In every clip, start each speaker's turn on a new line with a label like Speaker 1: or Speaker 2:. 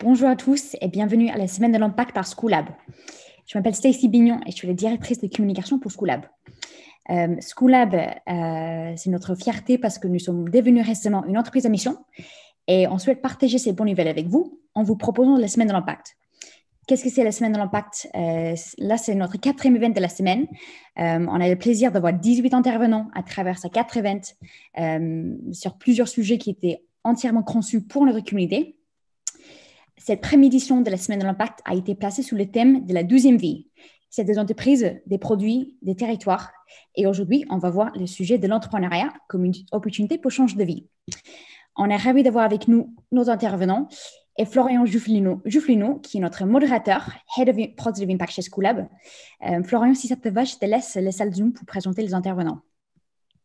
Speaker 1: Bonjour à tous et bienvenue à la semaine de l'impact par Schoolab. Je m'appelle Stacey Bignon et je suis la directrice de communication pour Schoolab. Schoolab, c'est notre fierté parce que nous sommes devenus récemment une entreprise à mission et on souhaite partager ces bonnes nouvelles avec vous en vous proposant la semaine de l'impact. Qu'est-ce que c'est la semaine de l'impact? Là, c'est notre 4e event de la semaine. On a le plaisir d'avoir 18 intervenants à travers ces 4 events sur plusieurs sujets qui étaient entièrement conçus pour notre communauté. Cette première édition de la Semaine de l'Impact a été placée sous le thème de la 12e vie. C'est des entreprises, des produits, des territoires. Et aujourd'hui, on va voir le sujet de l'entrepreneuriat comme une opportunité pour changer de vie. On est ravis d'avoir avec nous nos intervenants et Florian Jufflino, qui est notre modérateur, Head of Positive Impact chez Schoolab. Florian, si ça te va, je te laisse la salle Zoom pour présenter les intervenants.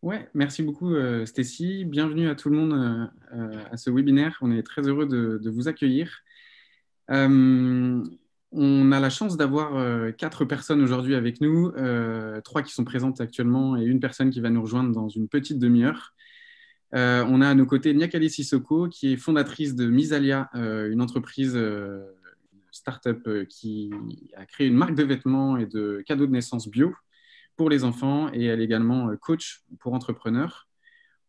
Speaker 2: Ouais, merci beaucoup Stacey. Bienvenue à tout le monde à ce webinaire. On est très heureux de vous accueillir. On a la chance d'avoir 4 personnes aujourd'hui avec nous, 3 qui sont présentes actuellement et une personne qui va nous rejoindre dans une petite demi-heure. On a à nos côtés Nyakali Sissoko, qui est fondatrice de Misalia, une entreprise, une start-up qui a créé une marque de vêtements et de cadeaux de naissance bio pour les enfants, et elle est également coach pour entrepreneurs.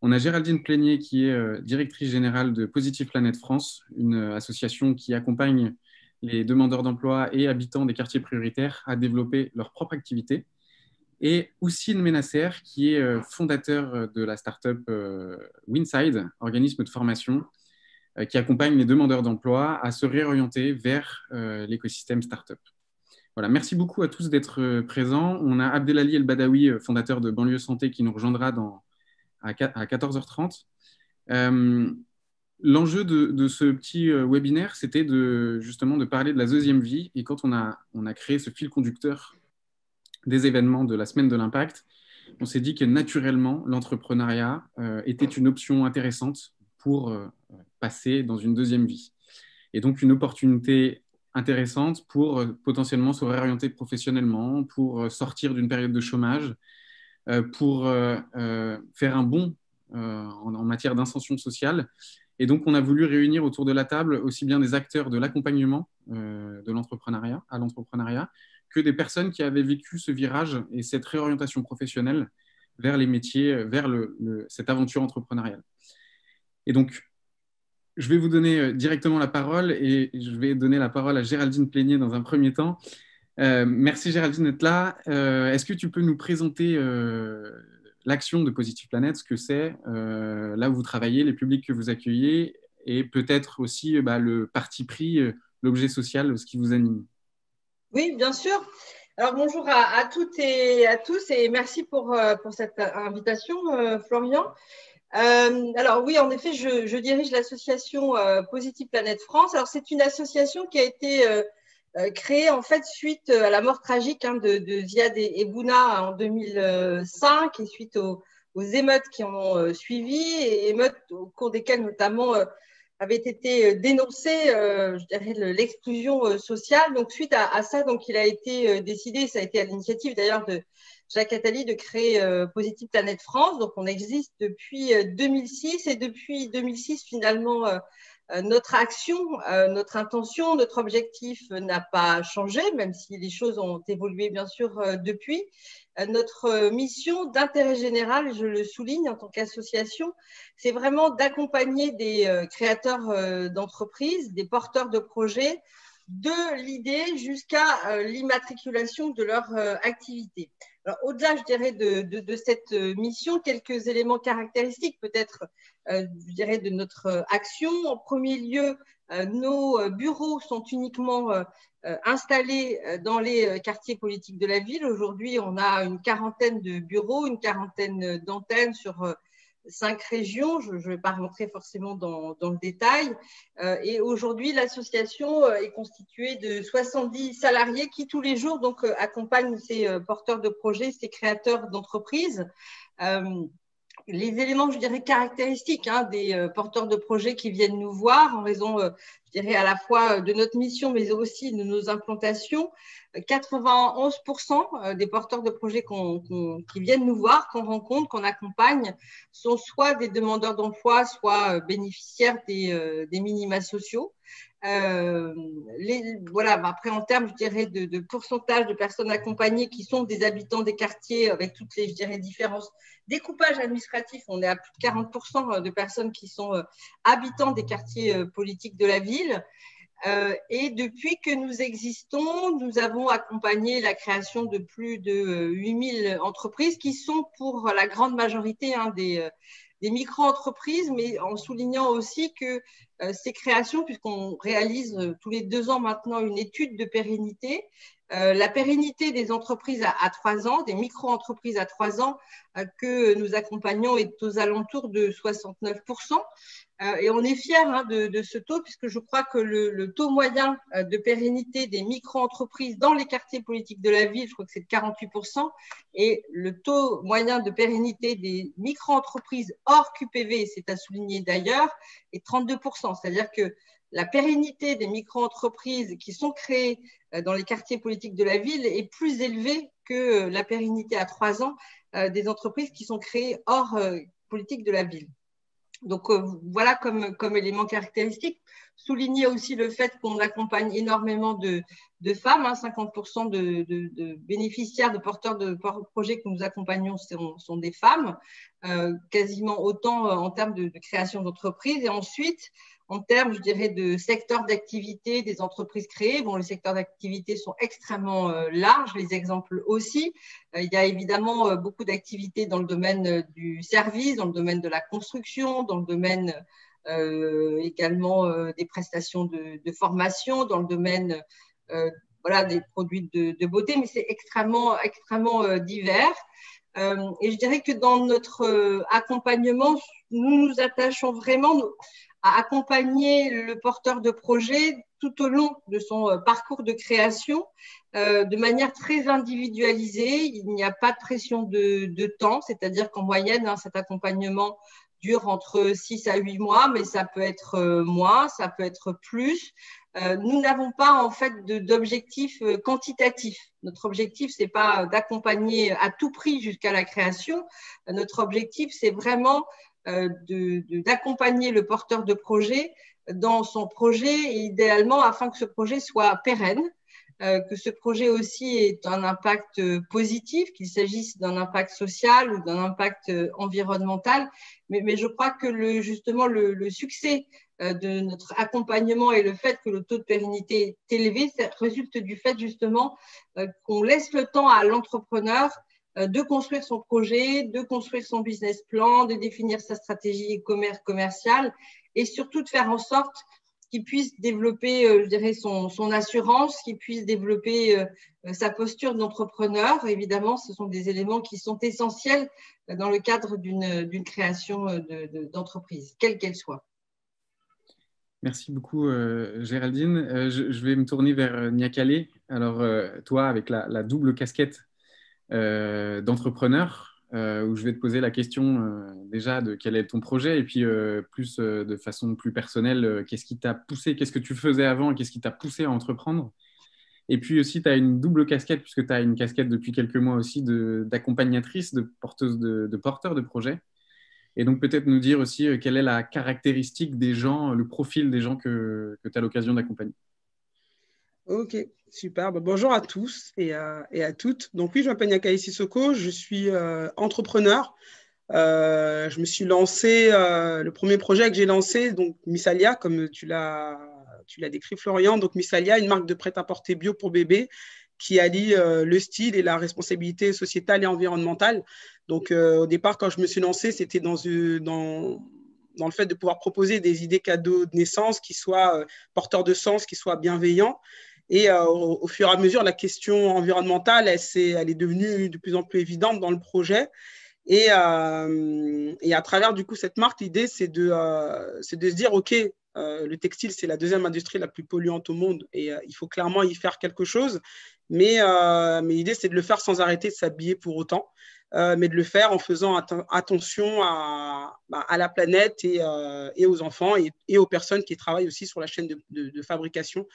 Speaker 2: On a Géraldine Plénier, qui est directrice générale de Positive Planète France, une association qui accompagne les demandeurs d'emploi et habitants des quartiers prioritaires à développer leur propre activité. Et Houssine Menasser, qui est fondateur de la start-up Winside, organisme de formation qui accompagne les demandeurs d'emploi à se réorienter vers l'écosystème start-up. Voilà, merci beaucoup à tous d'être présents. On a Abdelali El Badawi, fondateur de Banlieue Santé, qui nous rejoindra à 14h30. L'enjeu de ce petit webinaire, c'était justement de parler de la deuxième vie. Et quand on a créé ce fil conducteur des événements de la semaine de l'impact, on s'est dit que naturellement, l'entrepreneuriat était une option intéressante pour passer dans une deuxième vie. Et donc, une opportunité intéressante pour potentiellement se réorienter professionnellement, pour sortir d'une période de chômage, pour faire un bond en matière d'insertion sociale. Et donc, on a voulu réunir autour de la table aussi bien des acteurs de l'accompagnement de l'entrepreneuriat à l'entrepreneuriat que des personnes qui avaient vécu ce virage et cette réorientation professionnelle vers les métiers, vers cette aventure entrepreneuriale. Et donc, je vais vous donner directement la parole et je vais donner la parole à Géraldine Plénier dans un premier temps. Merci Géraldine d'être là. Est-ce que tu peux nous présenter l'action de Positive Planète, ce que c'est, là où vous travaillez, les publics que vous accueillez et peut-être aussi le parti pris, l'objet social, ce qui vous anime?
Speaker 3: Oui, bien sûr. Alors, bonjour à toutes et à tous et merci pour cette invitation, Florian. Alors oui, en effet, je dirige l'association Positive Planète France. Alors, c'est une association qui a été créée en fait suite à la mort tragique de Ziad et Bouna en 2005 et suite aux émeutes qui ont suivi, et émeutes au cours desquelles notamment avait été dénoncée, je dirais, l'exclusion sociale. Donc, suite à ça, donc, il a été décidé, ça a été à l'initiative d'ailleurs de Jacques Attali, de créer Positive Planète France. Donc, on existe depuis 2006 et depuis 2006, finalement, notre action, notre intention, notre objectif n'a pas changé, même si les choses ont évolué, bien sûr, depuis. Notre mission d'intérêt général, je le souligne en tant qu'association, c'est vraiment d'accompagner des créateurs d'entreprises, des porteurs de projets, de l'idée jusqu'à l'immatriculation de leur activité. Alors, au-delà, je dirais, de cette mission, quelques éléments caractéristiques peut-être, je dirais, de notre action. En premier lieu, nos bureaux sont uniquement installés dans les quartiers politiques de la ville. Aujourd'hui, on a une quarantaine de bureaux, une quarantaine d'antennes sur 5 régions. Je ne vais pas rentrer forcément dans le détail. Et aujourd'hui, l'association est constituée de 70 salariés qui, tous les jours, donc, accompagnent ces porteurs de projets, ces créateurs d'entreprises. Les éléments, je dirais, caractéristiques des porteurs de projets qui viennent nous voir en raison, je dirais, à la fois de notre mission, mais aussi de nos implantations. 91% des porteurs de projets qui viennent nous voir, qu'on rencontre, qu'on accompagne, sont soit des demandeurs d'emploi, soit bénéficiaires des minima sociaux. Voilà, après, en termes, je dirais, de pourcentage de personnes accompagnées qui sont des habitants des quartiers avec toutes les, je dirais, différences. Découpage administratif, on est à plus de 40% de personnes qui sont habitants des quartiers politiques de la ville. Et depuis que nous existons, nous avons accompagné la création de plus de 8000 entreprises qui sont pour la grande majorité des micro-entreprises, mais en soulignant aussi que ces créations, puisqu'on réalise tous les 2 ans maintenant une étude de pérennité, la pérennité des entreprises à 3 ans, des micro-entreprises à 3 ans que nous accompagnons est aux alentours de 69%. Et on est fiers de ce taux, puisque je crois que le taux moyen de pérennité des micro-entreprises dans les quartiers politiques de la ville, je crois que c'est de 48%, et le taux moyen de pérennité des micro-entreprises hors QPV, c'est à souligner d'ailleurs, est 32%. C'est-à-dire que la pérennité des micro-entreprises qui sont créées dans les quartiers politiques de la ville est plus élevée que la pérennité à 3 ans des entreprises qui sont créées hors politique de la ville. Donc, voilà comme élément caractéristique. Souligner aussi le fait qu'on accompagne énormément de femmes, 50% de bénéficiaires, de porteurs de projets que nous accompagnons sont des femmes, quasiment autant en termes de création d'entreprises. Et ensuite, en termes, je dirais, de secteur d'activité des entreprises créées, bon, les secteurs d'activité sont extrêmement larges, les exemples aussi. Il y a évidemment beaucoup d'activités dans le domaine du service, dans le domaine de la construction, dans le domaine également des prestations de formation, dans le domaine voilà, des produits de beauté, mais c'est extrêmement divers. Et je dirais que dans notre accompagnement, nous nous attachons vraiment à accompagner le porteur de projet tout au long de son parcours de création de manière très individualisée. Il n'y a pas de pression de temps, c'est-à-dire qu'en moyenne, cet accompagnement dure entre 6 à 8 mois, mais ça peut être moins, ça peut être plus. Nous n'avons pas en fait d'objectif quantitatif. Notre objectif, c'est pas d'accompagner à tout prix jusqu'à la création. Notre objectif, c'est vraiment d'accompagner le porteur de projet dans son projet, et idéalement afin que ce projet soit pérenne, que ce projet aussi ait un impact positif, qu'il s'agisse d'un impact social ou d'un impact environnemental. Mais je crois que justement le succès de notre accompagnement et le fait que le taux de pérennité est élevé, ça résulte du fait justement qu'on laisse le temps à l'entrepreneur de construire son projet, de construire son business plan, de définir sa stratégie commerciale et surtout de faire en sorte qu'il puisse développer, je dirais, son assurance, qu'il puisse développer sa posture d'entrepreneur. Évidemment, ce sont des éléments qui sont essentiels dans le cadre d'une création d'entreprise, quelle qu'elle soit.
Speaker 2: Merci beaucoup, Géraldine. Je vais me tourner vers Niakale. Alors, toi, avec la double casquette d'entrepreneur, où je vais te poser la question déjà de quel est ton projet et puis plus de façon plus personnelle, qu'est-ce qui t'a poussé, qu'est-ce que tu faisais avant et qu'est-ce qui t'a poussé à entreprendre. Et puis aussi, tu as une double casquette puisque tu as une casquette depuis quelques mois aussi d'accompagnatrice, de porteuse de porteur de projet. Et donc peut-être nous dire aussi quelle est la caractéristique des gens, le profil des gens que tu as l'occasion d'accompagner.
Speaker 4: Ok, super. Bonjour à tous et à toutes. Donc oui, je m'appelle Niakale Sissoko, je suis entrepreneur. Je me suis lancé, le premier projet que j'ai lancé, donc Missalia, comme tu l'as décrit Florian. Donc Missalia, une marque de prêt-à-porter bio pour bébés qui allie le style et la responsabilité sociétale et environnementale. Donc au départ, quand je me suis lancé, c'était dans le fait de pouvoir proposer des idées cadeaux de naissance qui soient porteurs de sens, qui soient bienveillants. Et au fur et à mesure, la question environnementale, elle est devenue de plus en plus évidente dans le projet. Et à travers du coup cette marque, l'idée, c'est de se dire, OK, le textile, c'est la deuxième industrie la plus polluante au monde et il faut clairement y faire quelque chose. Mais l'idée, c'est de le faire sans arrêter de s'habiller pour autant, mais de le faire en faisant attention à la planète et aux enfants et aux personnes qui travaillent aussi sur la chaîne de fabrication.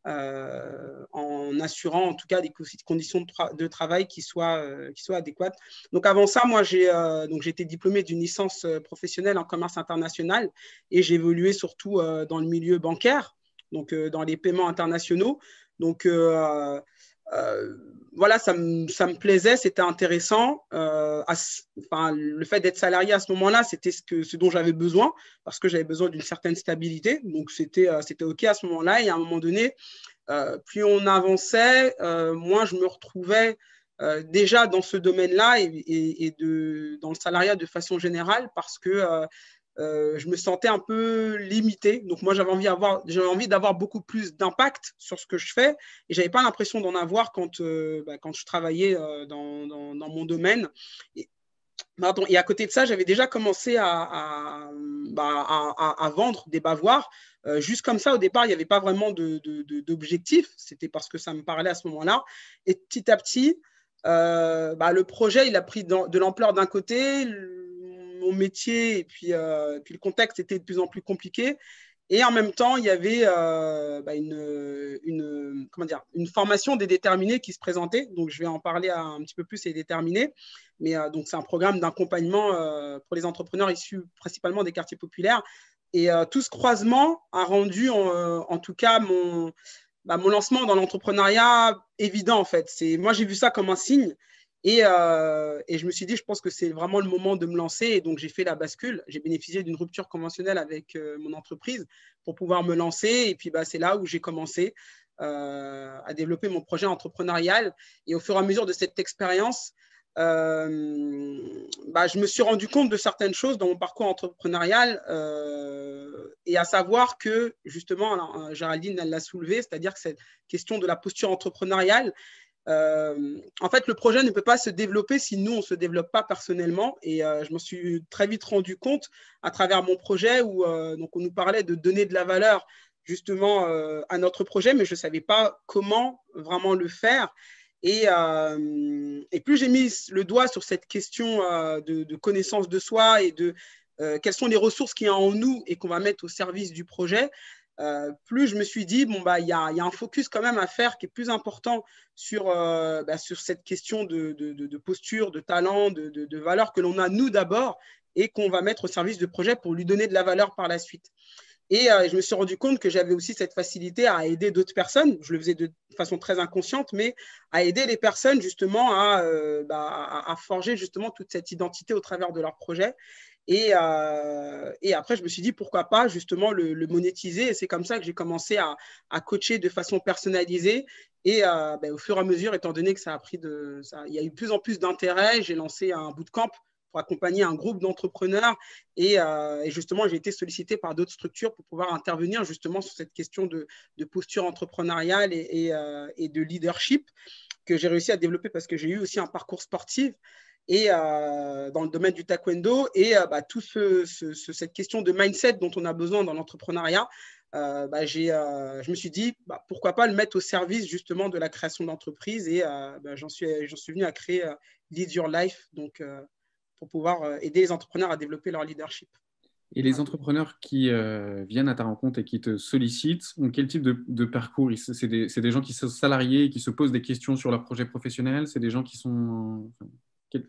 Speaker 4: En assurant en tout cas des conditions de travail qui soient adéquates. Donc avant ça, moi j'ai été diplômé d'une licence professionnelle en commerce international et j'ai évolué surtout dans le milieu bancaire donc dans les paiements internationaux. Donc, voilà, ça me plaisait, c'était intéressant. Le fait d'être salarié à ce moment-là, c'était ce dont j'avais besoin, parce que j'avais besoin d'une certaine stabilité. Donc, c'était OK à ce moment-là. Et à un moment donné, plus on avançait, moins je me retrouvais déjà dans ce domaine-là et dans le salariat de façon générale, parce que je me sentais un peu limité. Donc, moi, j'avais envie d'avoir beaucoup plus d'impact sur ce que je fais et je n'avais pas l'impression d'en avoir quand je travaillais dans mon domaine. Et à côté de ça, j'avais déjà commencé à vendre des bavoirs. Juste comme ça, au départ, il n'y avait pas vraiment d'objectif. C'était parce que ça me parlait à ce moment-là. Et petit à petit, le projet, il a pris de l'ampleur d'un côté, mon métier et puis le contexte était de plus en plus compliqué. Et en même temps, il y avait une formation des déterminés qui se présentait. Donc, je vais en parler un petit peu plus des déterminés. Mais donc, c'est un programme d'accompagnement pour les entrepreneurs issus principalement des quartiers populaires. Et tout ce croisement a rendu, en tout cas, mon lancement dans l'entrepreneuriat évident, en fait. Moi, j'ai vu ça comme un signe. Et je me suis dit, je pense que c'est vraiment le moment de me lancer. Et donc, j'ai fait la bascule. J'ai bénéficié d'une rupture conventionnelle avec mon entreprise pour pouvoir me lancer. Et puis, c'est là où j'ai commencé à développer mon projet entrepreneurial. Et au fur et à mesure de cette expérience, je me suis rendu compte de certaines choses dans mon parcours entrepreneurial et à savoir que, justement, alors, Géraldine, elle l'a soulevé, c'est-à-dire que cette question de la posture entrepreneuriale, en fait, le projet ne peut pas se développer si nous, on ne se développe pas personnellement. Et je m'en suis très vite rendu compte à travers mon projet où donc on nous parlait de donner de la valeur justement à notre projet, mais je ne savais pas comment vraiment le faire. Et plus j'ai mis le doigt sur cette question de connaissance de soi et de quelles sont les ressources qu'il y a en nous et qu'on va mettre au service du projet, plus je me suis dit, il y a un focus quand même à faire qui est plus important sur cette question de posture, de talent, de valeur que l'on a nous d'abord et qu'on va mettre au service du projet pour lui donner de la valeur par la suite. Et je me suis rendu compte que j'avais aussi cette facilité à aider d'autres personnes. Je le faisais de façon très inconsciente, mais à aider les personnes justement à forger justement toute cette identité au travers de leur projet. Et après, je me suis dit, pourquoi pas justement le monétiser. Et c'est comme ça que j'ai commencé à coacher de façon personnalisée. Et au fur et à mesure, étant donné que il y a eu de plus en plus d'intérêt, j'ai lancé un bootcamp pour accompagner un groupe d'entrepreneurs. Et justement, j'ai été sollicité par d'autres structures pour pouvoir intervenir justement sur cette question de posture entrepreneuriale et de leadership que j'ai réussi à développer parce que j'ai eu aussi un parcours sportif et dans le domaine du taekwondo et toute cette question de mindset dont on a besoin dans l'entrepreneuriat, je me suis dit pourquoi pas le mettre au service justement de la création d'entreprises et j'en suis venu à créer Lead Your Life, donc pour pouvoir aider les entrepreneurs à développer leur leadership.
Speaker 2: Et les entrepreneurs qui viennent à ta rencontre et qui te sollicitent, ont quel type de parcours? C'est des gens qui sont salariés et qui se posent des questions sur leur projet professionnel? C'est des gens qui sont…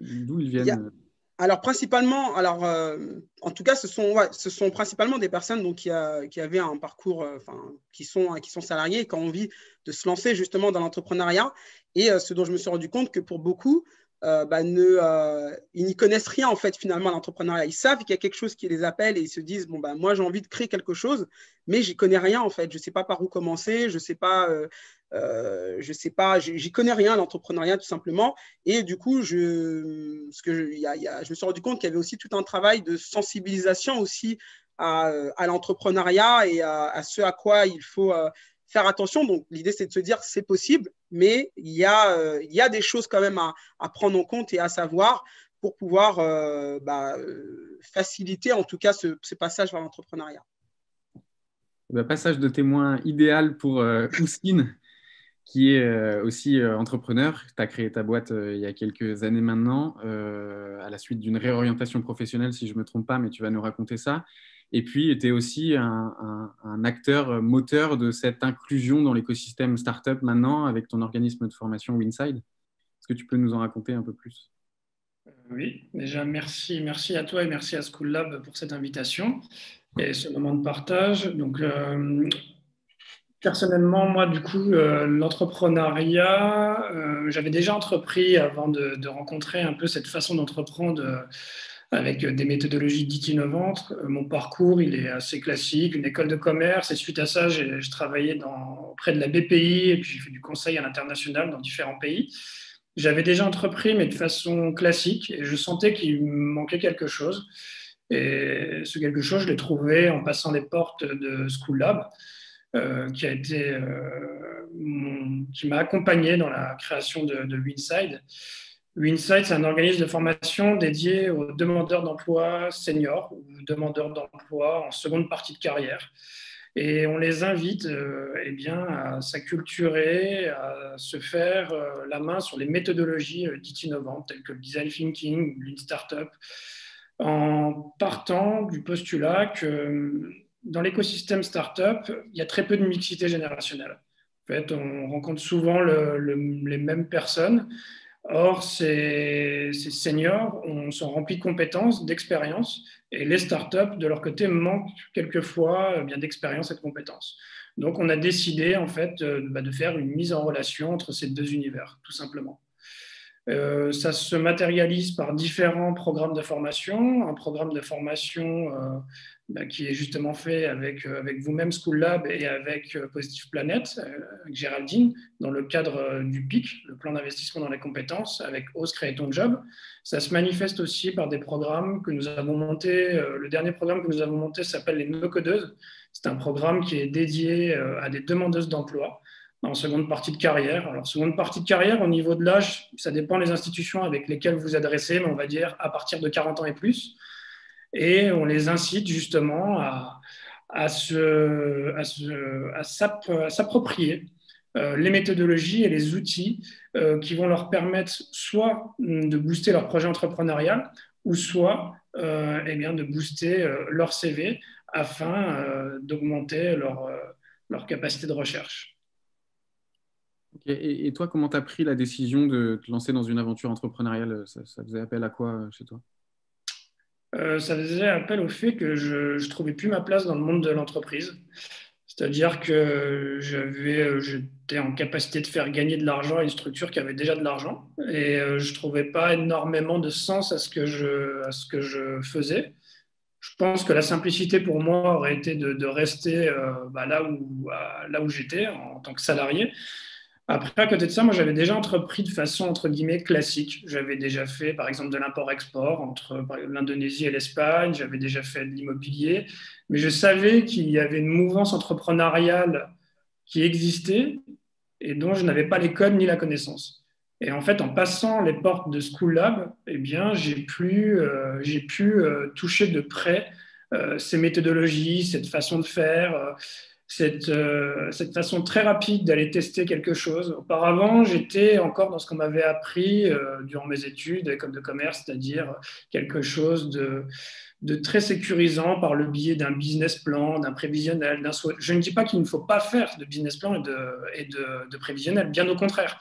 Speaker 2: D'où ils viennent?
Speaker 4: Alors, principalement, en tout cas, ce sont principalement des personnes donc, qui avaient un parcours, qui sont salariés et qui ont envie de se lancer justement dans l'entrepreneuriat. Et ce dont je me suis rendu compte que pour beaucoup, ils n'y connaissent rien en fait finalement à l'entrepreneuriat. Ils savent qu'il y a quelque chose qui les appelle et ils se disent moi j'ai envie de créer quelque chose, mais j'y connais rien en fait. Je sais pas par où commencer, je sais pas, j'y connais rien à l'entrepreneuriat tout simplement. Et du coup, je me suis rendu compte qu'il y avait aussi tout un travail de sensibilisation aussi à l'entrepreneuriat et à ce à quoi il faut faire attention. Donc, l'idée, c'est de se dire c'est possible, mais il y a des choses quand même à prendre en compte et à savoir pour pouvoir faciliter en tout cas ce passage vers l'entrepreneuriat.
Speaker 2: Passage de témoin idéal pour Oussine, qui est aussi entrepreneur. Tu as créé ta boîte il y a quelques années maintenant, à la suite d'une réorientation professionnelle, si je ne me trompe pas, mais tu vas nous raconter ça. Et puis, tu es aussi un acteur moteur de cette inclusion dans l'écosystème startup maintenant avec ton organisme de formation Winside. Est-ce que tu peux nous en raconter un peu plus?
Speaker 5: Oui, déjà merci à toi et merci à School Lab pour cette invitation et ce moment de partage. Donc, Personnellement, moi, du coup, l'entrepreneuriat, j'avais déjà entrepris avant de rencontrer un peu cette façon d'entreprendre avec des méthodologies dites innovantes. Mon parcours, il est assez classique, une école de commerce. Et suite à ça, je travaillais auprès de la BPI et puis j'ai fait du conseil à l'international dans différents pays. J'avais déjà entrepris, mais de façon classique. Et je sentais qu'il me manquait quelque chose. Et ce quelque chose, je l'ai trouvé en passant les portes de School Lab. Qui m'a accompagné dans la création de Winside. Winside, c'est un organisme de formation dédié aux demandeurs d'emploi seniors ou demandeurs d'emploi en seconde partie de carrière. Et on les invite à s'acculturer, à se faire la main sur les méthodologies dites innovantes, telles que le design thinking ou Lean Startup, en partant du postulat que dans l'écosystème startup, il y a très peu de mixité générationnelle. En fait, on rencontre souvent les mêmes personnes. Or, ces seniors sont remplis de compétences, d'expériences, et les startups, de leur côté, manquent quelquefois d'expérience et de compétences. Donc, on a décidé en fait de faire une mise en relation entre ces deux univers, tout simplement. Ça se matérialise par différents programmes de formation. Un programme de formation qui est justement fait avec vous-même School Lab et avec Positive Planet, avec Géraldine, dans le cadre du PIC, le plan d'investissement dans les compétences, avec Ose Créer ton job. Ça se manifeste aussi par des programmes que nous avons montés. Le dernier programme que nous avons monté s'appelle les No-Codeuses. C'est un programme qui est dédié à des demandeuses d'emploi en seconde partie de carrière. Alors, seconde partie de carrière, au niveau de l'âge, ça dépend des institutions avec lesquelles vous vous adressez, mais on va dire à partir de 40 ans et plus. Et on les incite justement à s'approprier les méthodologies et les outils qui vont leur permettre soit de booster leur projet entrepreneurial ou soit de booster leur CV afin d'augmenter leur capacité de recherche.
Speaker 2: Et toi, comment tu as pris la décision de te lancer dans une aventure entrepreneuriale? Ça faisait appel à quoi chez toi?
Speaker 5: Ça faisait appel au fait que je ne trouvais plus ma place dans le monde de l'entreprise. C'est-à-dire que j'étais en capacité de faire gagner de l'argent à une structure qui avait déjà de l'argent. Et je ne trouvais pas énormément de sens à ce que je faisais. Je pense que la simplicité pour moi aurait été de rester là où j'étais en tant que salarié. Après, à côté de ça, moi, j'avais déjà entrepris de façon, entre guillemets, classique. J'avais déjà fait, par exemple, de l'import-export entre l'Indonésie et l'Espagne. J'avais déjà fait de l'immobilier. Mais je savais qu'il y avait une mouvance entrepreneuriale qui existait et dont je n'avais pas les codes ni la connaissance. Et en fait, en passant les portes de School Lab, j'ai pu toucher de près ces méthodologies, cette façon de faire, cette façon très rapide d'aller tester quelque chose. Auparavant, j'étais encore dans ce qu'on m'avait appris durant mes études à l'école de commerce, c'est-à-dire quelque chose de très sécurisant par le biais d'un business plan, d'un prévisionnel, d'un souhait. Je ne dis pas qu'il ne faut pas faire de business plan et de prévisionnel, bien au contraire.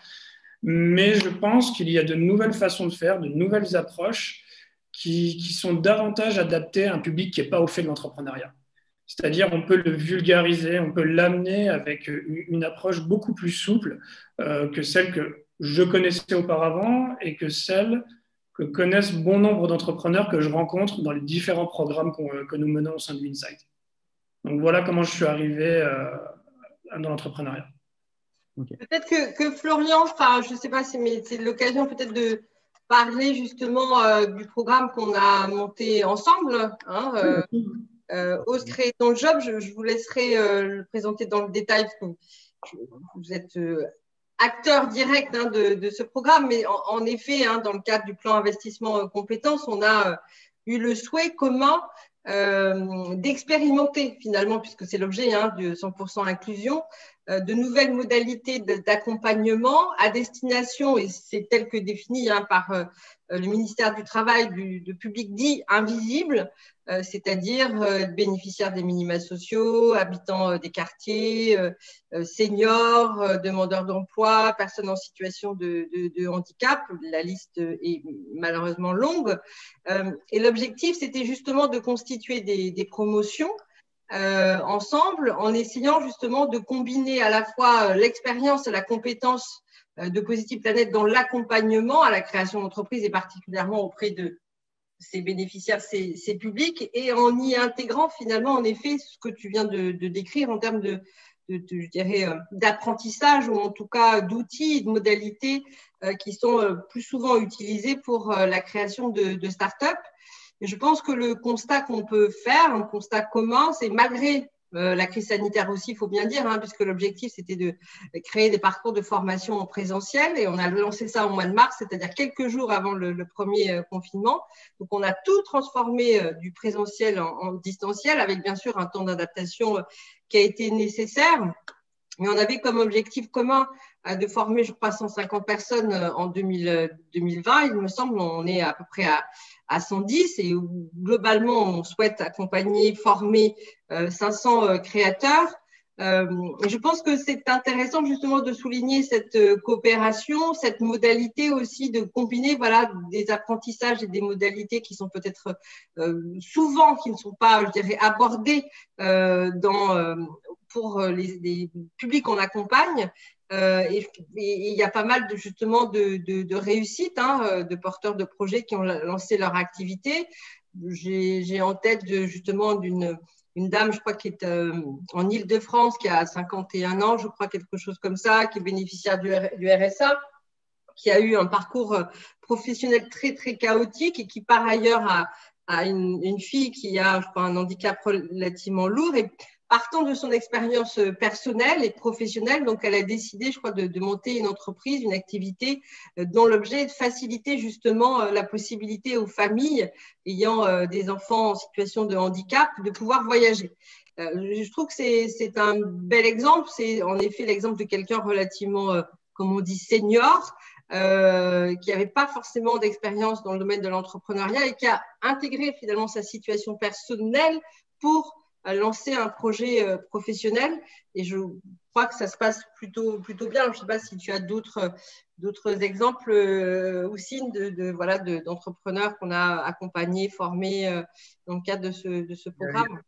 Speaker 5: Mais je pense qu'il y a de nouvelles façons de faire, de nouvelles approches qui sont davantage adaptées à un public qui n'est pas au fait de l'entrepreneuriat. C'est-à-dire on peut le vulgariser, on peut l'amener avec une approche beaucoup plus souple que celle que je connaissais auparavant et que celle que connaissent bon nombre d'entrepreneurs que je rencontre dans les différents programmes que nous menons au sein de Winside. Donc voilà comment je suis arrivé dans l'entrepreneuriat.
Speaker 3: Okay. Peut-être que Florian, je ne sais pas, mais c'est l'occasion peut-être de parler justement du programme qu'on a monté ensemble. Ose créer ton job, je vous laisserai le présenter dans le détail parce que vous êtes acteur direct de ce programme, mais en effet, dans le cadre du plan investissement compétences, on a eu le souhait commun d'expérimenter finalement, puisque c'est l'objet de 100% inclusion, de nouvelles modalités d'accompagnement à destination, et c'est tel que défini par le ministère du Travail, du public dit invisible, c'est-à-dire bénéficiaires des minima sociaux, habitants des quartiers, seniors, demandeurs d'emploi, personnes en situation de handicap. La liste est malheureusement longue. Et l'objectif, c'était justement de constituer des promotions ensemble en essayant justement de combiner à la fois l'expérience et la compétence de Positive Planète dans l'accompagnement à la création d'entreprises et particulièrement auprès de ces bénéficiaires, ces publics, et en y intégrant finalement en effet ce que tu viens de décrire en termes je dirais, d'apprentissage ou en tout cas d'outils et de modalités qui sont plus souvent utilisés pour la création de start-up. Et je pense que le constat qu'on peut faire, un constat commun, c'est malgré la crise sanitaire aussi, il faut bien dire, puisque l'objectif, c'était de créer des parcours de formation en présentiel. Et on a lancé ça au mois de mars, c'est-à-dire quelques jours avant le premier confinement. Donc, on a tout transformé du présentiel en distanciel, avec bien sûr un temps d'adaptation qui a été nécessaire. Mais on avait comme objectif commun de former, je crois, 150 personnes en 2020. Il me semble, on est à peu près à 110 et globalement, on souhaite accompagner, former 500 créateurs. Et je pense que c'est intéressant justement de souligner cette coopération, cette modalité aussi de combiner voilà, des apprentissages et des modalités qui sont peut-être souvent, qui ne sont pas, je dirais, abordées pour les publics qu'on accompagne. Et il y a pas mal justement de réussites, de porteurs de projets qui ont lancé leur activité. J'ai en tête justement une dame, je crois, qui est en Île-de-France, qui a 51 ans, je crois, quelque chose comme ça, qui est bénéficiaire du RSA, qui a eu un parcours professionnel très, très chaotique et qui, par ailleurs, a une fille qui a, je crois, un handicap relativement lourd. Et partant de son expérience personnelle et professionnelle, donc elle a décidé, je crois, de monter une entreprise, une activité dont l'objet est de faciliter justement la possibilité aux familles ayant des enfants en situation de handicap de pouvoir voyager. Je trouve que c'est un bel exemple. C'est en effet l'exemple de quelqu'un relativement, comme on dit, senior, qui n'avait pas forcément d'expérience dans le domaine de l'entrepreneuriat et qui a intégré finalement sa situation personnelle pour lancer un projet professionnel. Et je crois que ça se passe plutôt bien. Je ne sais pas si tu as d'autres exemples aussi d'entrepreneurs qu'on a accompagnés, formés dans le cadre de ce programme.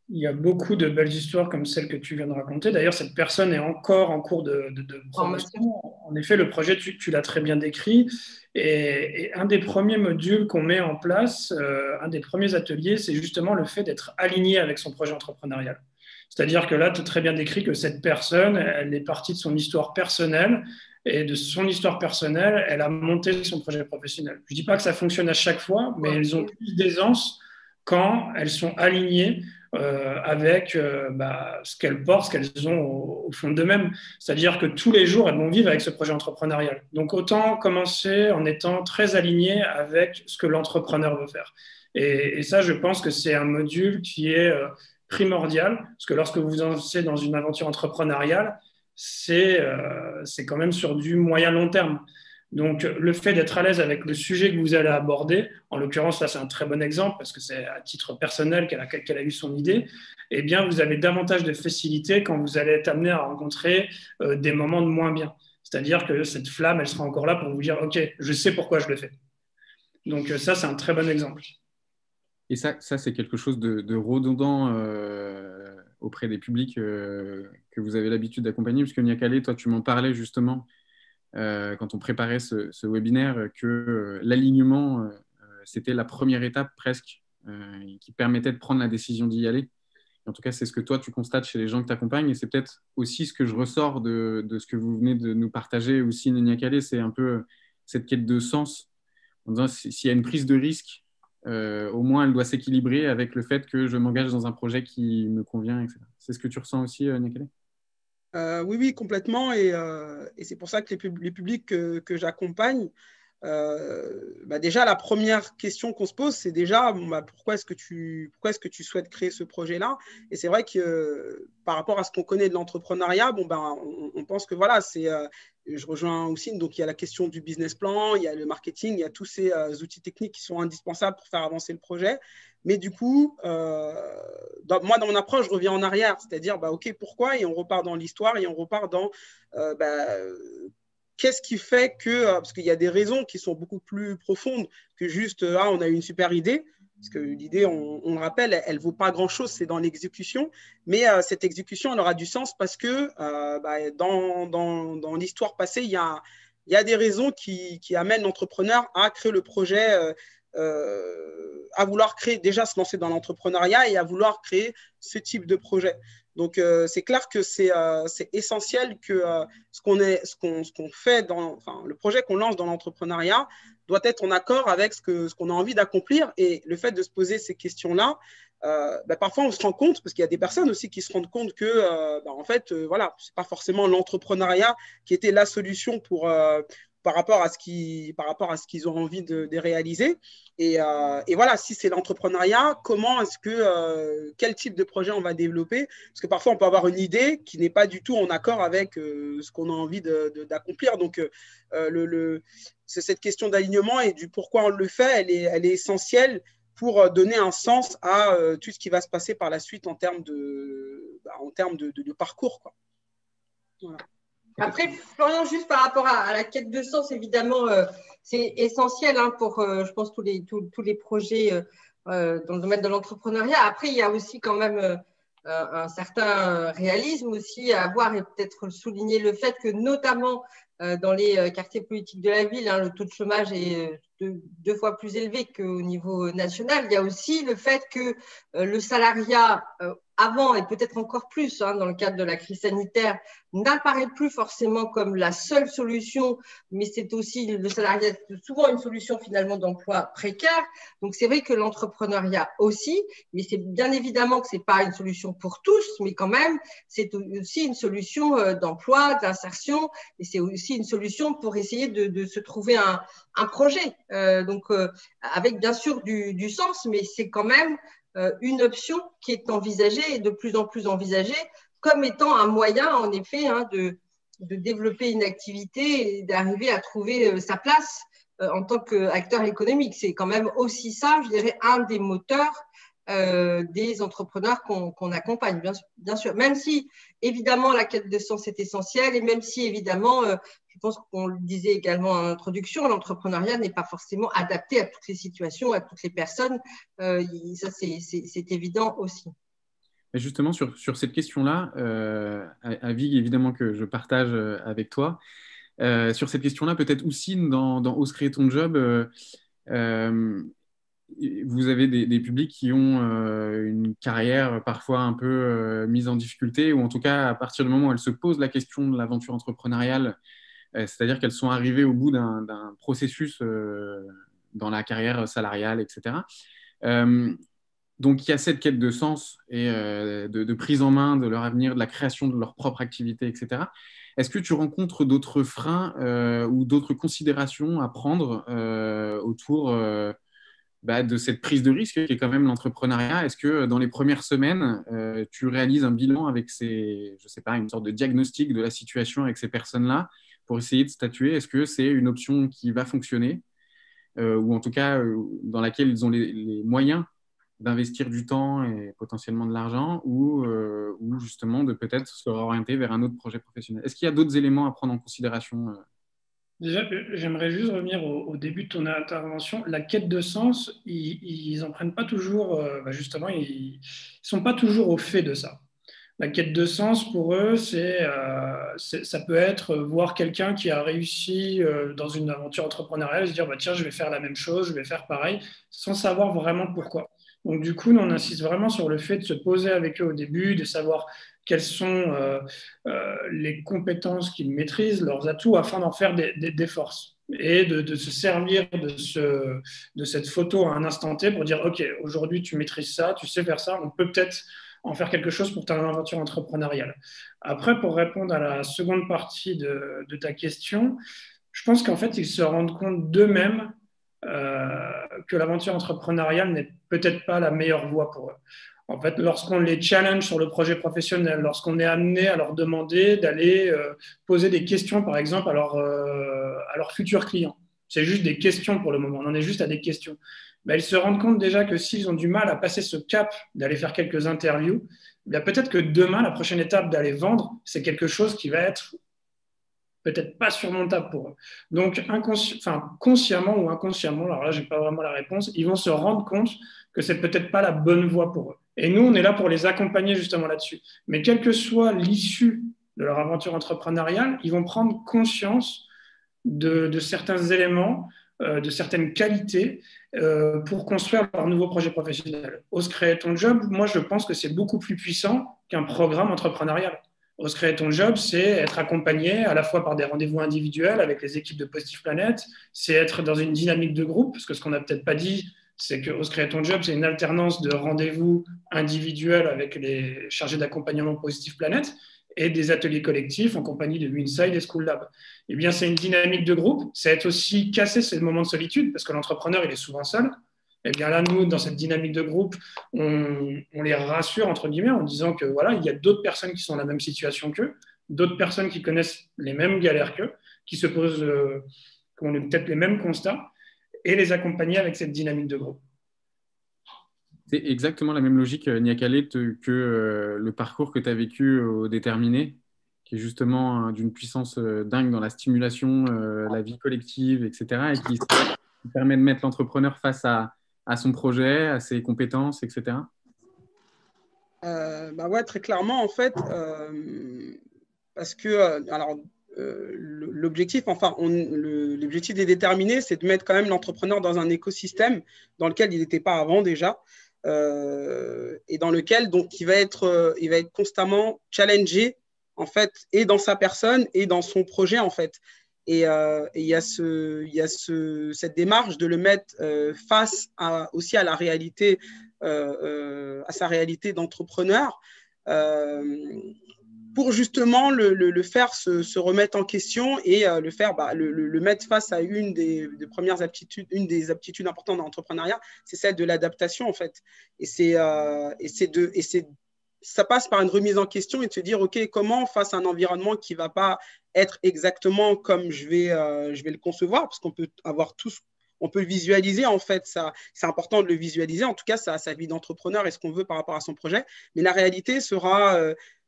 Speaker 5: Il y a beaucoup de belles histoires comme celle que tu viens de raconter. D'ailleurs, cette personne est encore en cours de promotion. En effet, le projet, tu l'as très bien décrit. Et un des premiers modules qu'on met en place, un des premiers ateliers, c'est justement le fait d'être aligné avec son projet entrepreneurial. C'est-à-dire que là, tu as très bien décrit que cette personne, elle est partie de son histoire personnelle. Et de son histoire personnelle, elle a monté son projet professionnel. Je ne dis pas que ça fonctionne à chaque fois, mais elles ont plus d'aisance quand elles sont alignées avec ce qu'elles portent, ce qu'elles ont au fond d'eux-mêmes. C'est-à-dire que tous les jours, elles vont vivre avec ce projet entrepreneurial. Donc, autant commencer en étant très aligné avec ce que l'entrepreneur veut faire. Et ça, je pense que c'est un module qui est primordial, parce que lorsque vous vous lancez dans une aventure entrepreneuriale, c'est quand même sur du moyen-long terme. Donc, le fait d'être à l'aise avec le sujet que vous allez aborder, en l'occurrence, là, c'est un très bon exemple parce que c'est à titre personnel qu'elle a eu son idée, eh bien, vous avez davantage de facilité quand vous allez être amené à rencontrer des moments de moins bien. C'est-à-dire que cette flamme, elle sera encore là pour vous dire « Ok, je sais pourquoi je le fais ». Donc, ça, c'est un très bon exemple.
Speaker 2: Et ça c'est quelque chose de redondant auprès des publics que vous avez l'habitude d'accompagner, puisque Niakale, toi, tu m'en parlais justement quand on préparait ce webinaire, que l'alignement, c'était la première étape presque qui permettait de prendre la décision d'y aller. Et en tout cas, c'est ce que toi, tu constates chez les gens que tu accompagnes. Et c'est peut-être aussi ce que je ressors de ce que vous venez de nous partager aussi, Niakale, c'est un peu cette quête de sens. En disant, s'il y a une prise de risque, au moins, elle doit s'équilibrer avec le fait que je m'engage dans un projet qui me convient, etc. C'est ce que tu ressens aussi, Niakale ?
Speaker 4: Oui, complètement. Et c'est pour ça que les publics que j'accompagne, déjà, la première question qu'on se pose, c'est déjà pourquoi est-ce que tu souhaites créer ce projet-là? Et c'est vrai que par rapport à ce qu'on connaît de l'entrepreneuriat, on pense que voilà, je rejoins aussi, donc il y a la question du business plan, il y a le marketing, il y a tous ces outils techniques qui sont indispensables pour faire avancer le projet. Mais du coup, dans mon approche, je reviens en arrière, c'est-à-dire, OK, pourquoi? Et on repart dans l'histoire et on repart dans qu'est-ce qui fait que, parce qu'il y a des raisons qui sont beaucoup plus profondes que juste, on a eu une super idée. Parce que l'idée, on le rappelle, elle ne vaut pas grand-chose, c'est dans l'exécution. Mais cette exécution, elle aura du sens parce que dans l'histoire passée, il y a des raisons qui amènent l'entrepreneur à créer le projet, à vouloir créer, déjà se lancer dans l'entrepreneuriat et à vouloir créer ce type de projet. Donc, c'est clair que c'est essentiel que ce qu'on fait, le projet qu'on lance dans l'entrepreneuriat doit être en accord avec ce qu'on a envie d'accomplir. Et le fait de se poser ces questions-là, parfois on se rend compte, parce qu'il y a des personnes aussi qui se rendent compte que, en fait, voilà, c'est pas forcément l'entrepreneuriat qui était la solution par rapport à ce qu'ils ont envie de réaliser. Et voilà, si c'est l'entrepreneuriat, quel type de projet on va développer? Parce que parfois, on peut avoir une idée qui n'est pas du tout en accord avec ce qu'on a envie d'accomplir. Donc, c'est cette question d'alignement et du pourquoi on le fait, elle est essentielle pour donner un sens à tout ce qui va se passer par la suite en termes de parcours, quoi. Voilà.
Speaker 3: Après, Florian, juste par rapport à la quête de sens, évidemment, c'est essentiel pour, je pense, tous les projets dans le domaine de l'entrepreneuriat. Après, il y a aussi quand même un certain réalisme aussi à avoir et peut-être souligner le fait que notamment dans les quartiers politiques de la ville, le taux de chômage est deux fois plus élevé qu'au niveau national. Il y a aussi le fait que le salariat avant et peut-être encore plus dans le cadre de la crise sanitaire n'apparaît plus forcément comme la seule solution, mais c'est aussi le salariat souvent une solution finalement d'emploi précaire. Donc c'est vrai que l'entrepreneuriat aussi, mais c'est bien évidemment que c'est pas une solution pour tous, mais quand même c'est aussi une solution d'emploi, d'insertion, et c'est aussi une solution pour essayer de se trouver un projet. Avec bien sûr du sens, mais c'est quand même une option qui est envisagée et de plus en plus envisagée comme étant un moyen, en effet, de développer une activité et d'arriver à trouver sa place en tant qu'acteur économique. C'est quand même aussi ça, je dirais, un des moteurs des entrepreneurs qu'on accompagne, bien sûr. Même si, évidemment, la quête de sens est essentielle et même si, évidemment, je pense qu'on le disait également en introduction, l'entrepreneuriat n'est pas forcément adapté à toutes les situations, à toutes les personnes. Ça, c'est évident aussi.
Speaker 2: Et justement, sur cette question-là, avis évidemment que je partage avec toi, sur cette question-là, peut-être aussi dans Ose créer ton job, vous avez des publics qui ont une carrière parfois un peu mise en difficulté, ou en tout cas, à partir du moment où elles se posent la question de l'aventure entrepreneuriale, c'est-à-dire qu'elles sont arrivées au bout d'un processus dans la carrière salariale, etc. Donc, il y a cette quête de sens et de prise en main de leur avenir, de la création de leur propre activité, etc. Est-ce que tu rencontres d'autres freins ou d'autres considérations à prendre autour de cette prise de risque qui est quand même l'entrepreneuriat? Est-ce que dans les premières semaines, tu réalises un bilan avec une sorte de diagnostic de la situation avec ces personnes-là pour essayer de statuer? Est-ce que c'est une option qui va fonctionner ou en tout cas dans laquelle ils ont les moyens d'investir du temps et potentiellement de l'argent ou justement de peut-être se réorienter vers un autre projet professionnel? Est-ce qu'il y a d'autres éléments à prendre en considération?
Speaker 5: Déjà, j'aimerais juste revenir au début de ton intervention. La quête de sens, ils n'en prennent pas toujours, justement, ils ne sont pas toujours au fait de ça. La quête de sens, pour eux, ça peut être voir quelqu'un qui a réussi dans une aventure entrepreneuriale et se dire tiens, je vais faire la même chose, je vais faire pareil, sans savoir vraiment pourquoi. Donc, du coup, nous, on insiste vraiment sur le fait de se poser avec eux au début, de savoir quelles sont les compétences qu'ils maîtrisent, leurs atouts, afin d'en faire des forces. Et de se servir de cette photo à un instant T pour dire OK, aujourd'hui, tu maîtrises ça, tu sais faire ça, on peut peut-être en faire quelque chose pour ta aventure entrepreneuriale. Après, pour répondre à la seconde partie de ta question, je pense qu'en fait, ils se rendent compte d'eux-mêmes que l'aventure entrepreneuriale n'est peut-être pas la meilleure voie pour eux. En fait, lorsqu'on les challenge sur le projet professionnel, lorsqu'on est amené à leur demander d'aller poser des questions, par exemple, à leurs futurs clients, c'est juste des questions pour le moment, on en est juste à des questions. Ils se rendent compte déjà que s'ils ont du mal à passer ce cap d'aller faire quelques interviews, peut-être que demain, la prochaine étape d'aller vendre, c'est quelque chose qui va être peut-être pas surmontable pour eux. Donc, consciemment ou inconsciemment, alors là, je n'ai pas vraiment la réponse, ils vont se rendre compte que c'est peut-être pas la bonne voie pour eux. Et nous, on est là pour les accompagner justement là-dessus. Mais quelle que soit l'issue de leur aventure entrepreneuriale, ils vont prendre conscience de certains éléments, de certaines qualités pour construire leur nouveau projet professionnel. Ose créer ton job, moi, je pense que c'est beaucoup plus puissant qu'un programme entrepreneurial. Ose créer ton job, c'est être accompagné à la fois par des rendez-vous individuels avec les équipes de Positive Planet, c'est être dans une dynamique de groupe, parce que ce qu'on n'a peut-être pas dit, c'est que Ose créer ton job, c'est une alternance de rendez-vous individuels avec les chargés d'accompagnement Positive Planet et des ateliers collectifs en compagnie de Winside et School Lab. Eh bien, c'est une dynamique de groupe, c'est être aussi casser ces moments de solitude, parce que l'entrepreneur, il est souvent seul. Eh bien là, nous, dans cette dynamique de groupe, on les rassure, entre guillemets, en disant que voilà, il y a d'autres personnes qui sont dans la même situation qu'eux, d'autres personnes qui connaissent les mêmes galères qu'eux, qui se posent, qui ont peut-être les mêmes constats, et les accompagner avec cette dynamique de groupe.
Speaker 2: C'est exactement la même logique, Nia Khaled, que le parcours que tu as vécu au Déterminé, qui est justement d'une puissance dingue dans la stimulation, la vie collective, etc., et qui permet de mettre l'entrepreneur face à son projet, à ses compétences, etc.
Speaker 4: Ouais, très clairement, en fait, parce que l'objectif, l'objectif des Déterminés, c'est de mettre quand même l'entrepreneur dans un écosystème dans lequel il n'était pas avant déjà, et dans lequel donc il va être constamment challengé en fait, et dans sa personne et dans son projet en fait. Et il y a cette démarche de le mettre face aussi à la réalité, à sa réalité d'entrepreneur, pour justement le faire se remettre en question et le mettre face à une des premières aptitudes, une des aptitudes importantes dans l'entrepreneuriat, c'est celle de l'adaptation en fait. Ça passe par une remise en question et de se dire, OK, comment face à un environnement qui ne va pas être exactement comme je vais le concevoir, parce qu'on peut avoir tous, on peut le visualiser en fait, c'est important de le visualiser, en tout cas sa vie d'entrepreneur et ce qu'on veut par rapport à son projet, mais la réalité sera,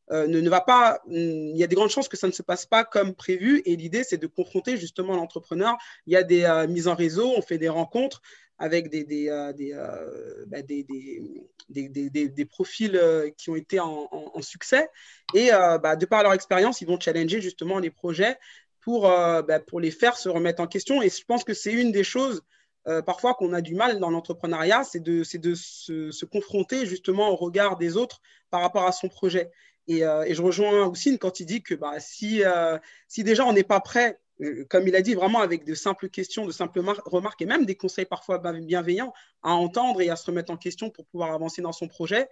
Speaker 4: ne va pas, il y a des grandes chances que ça ne se passe pas comme prévu et l'idée c'est de confronter justement l'entrepreneur. Il y a des mises en réseau, on fait des rencontres avec des profils qui ont été en succès et de par leur expérience, ils vont challenger justement les projets pour les faire se remettre en question. Et je pense que c'est une des choses parfois qu'on a du mal dans l'entrepreneuriat, c'est de se confronter justement au regard des autres par rapport à son projet. Et je rejoins Houssine quand il dit que si déjà on n'est pas prêt, comme il a dit, vraiment avec de simples questions, de simples remarques et même des conseils parfois bienveillants à entendre et à se remettre en question pour pouvoir avancer dans son projet,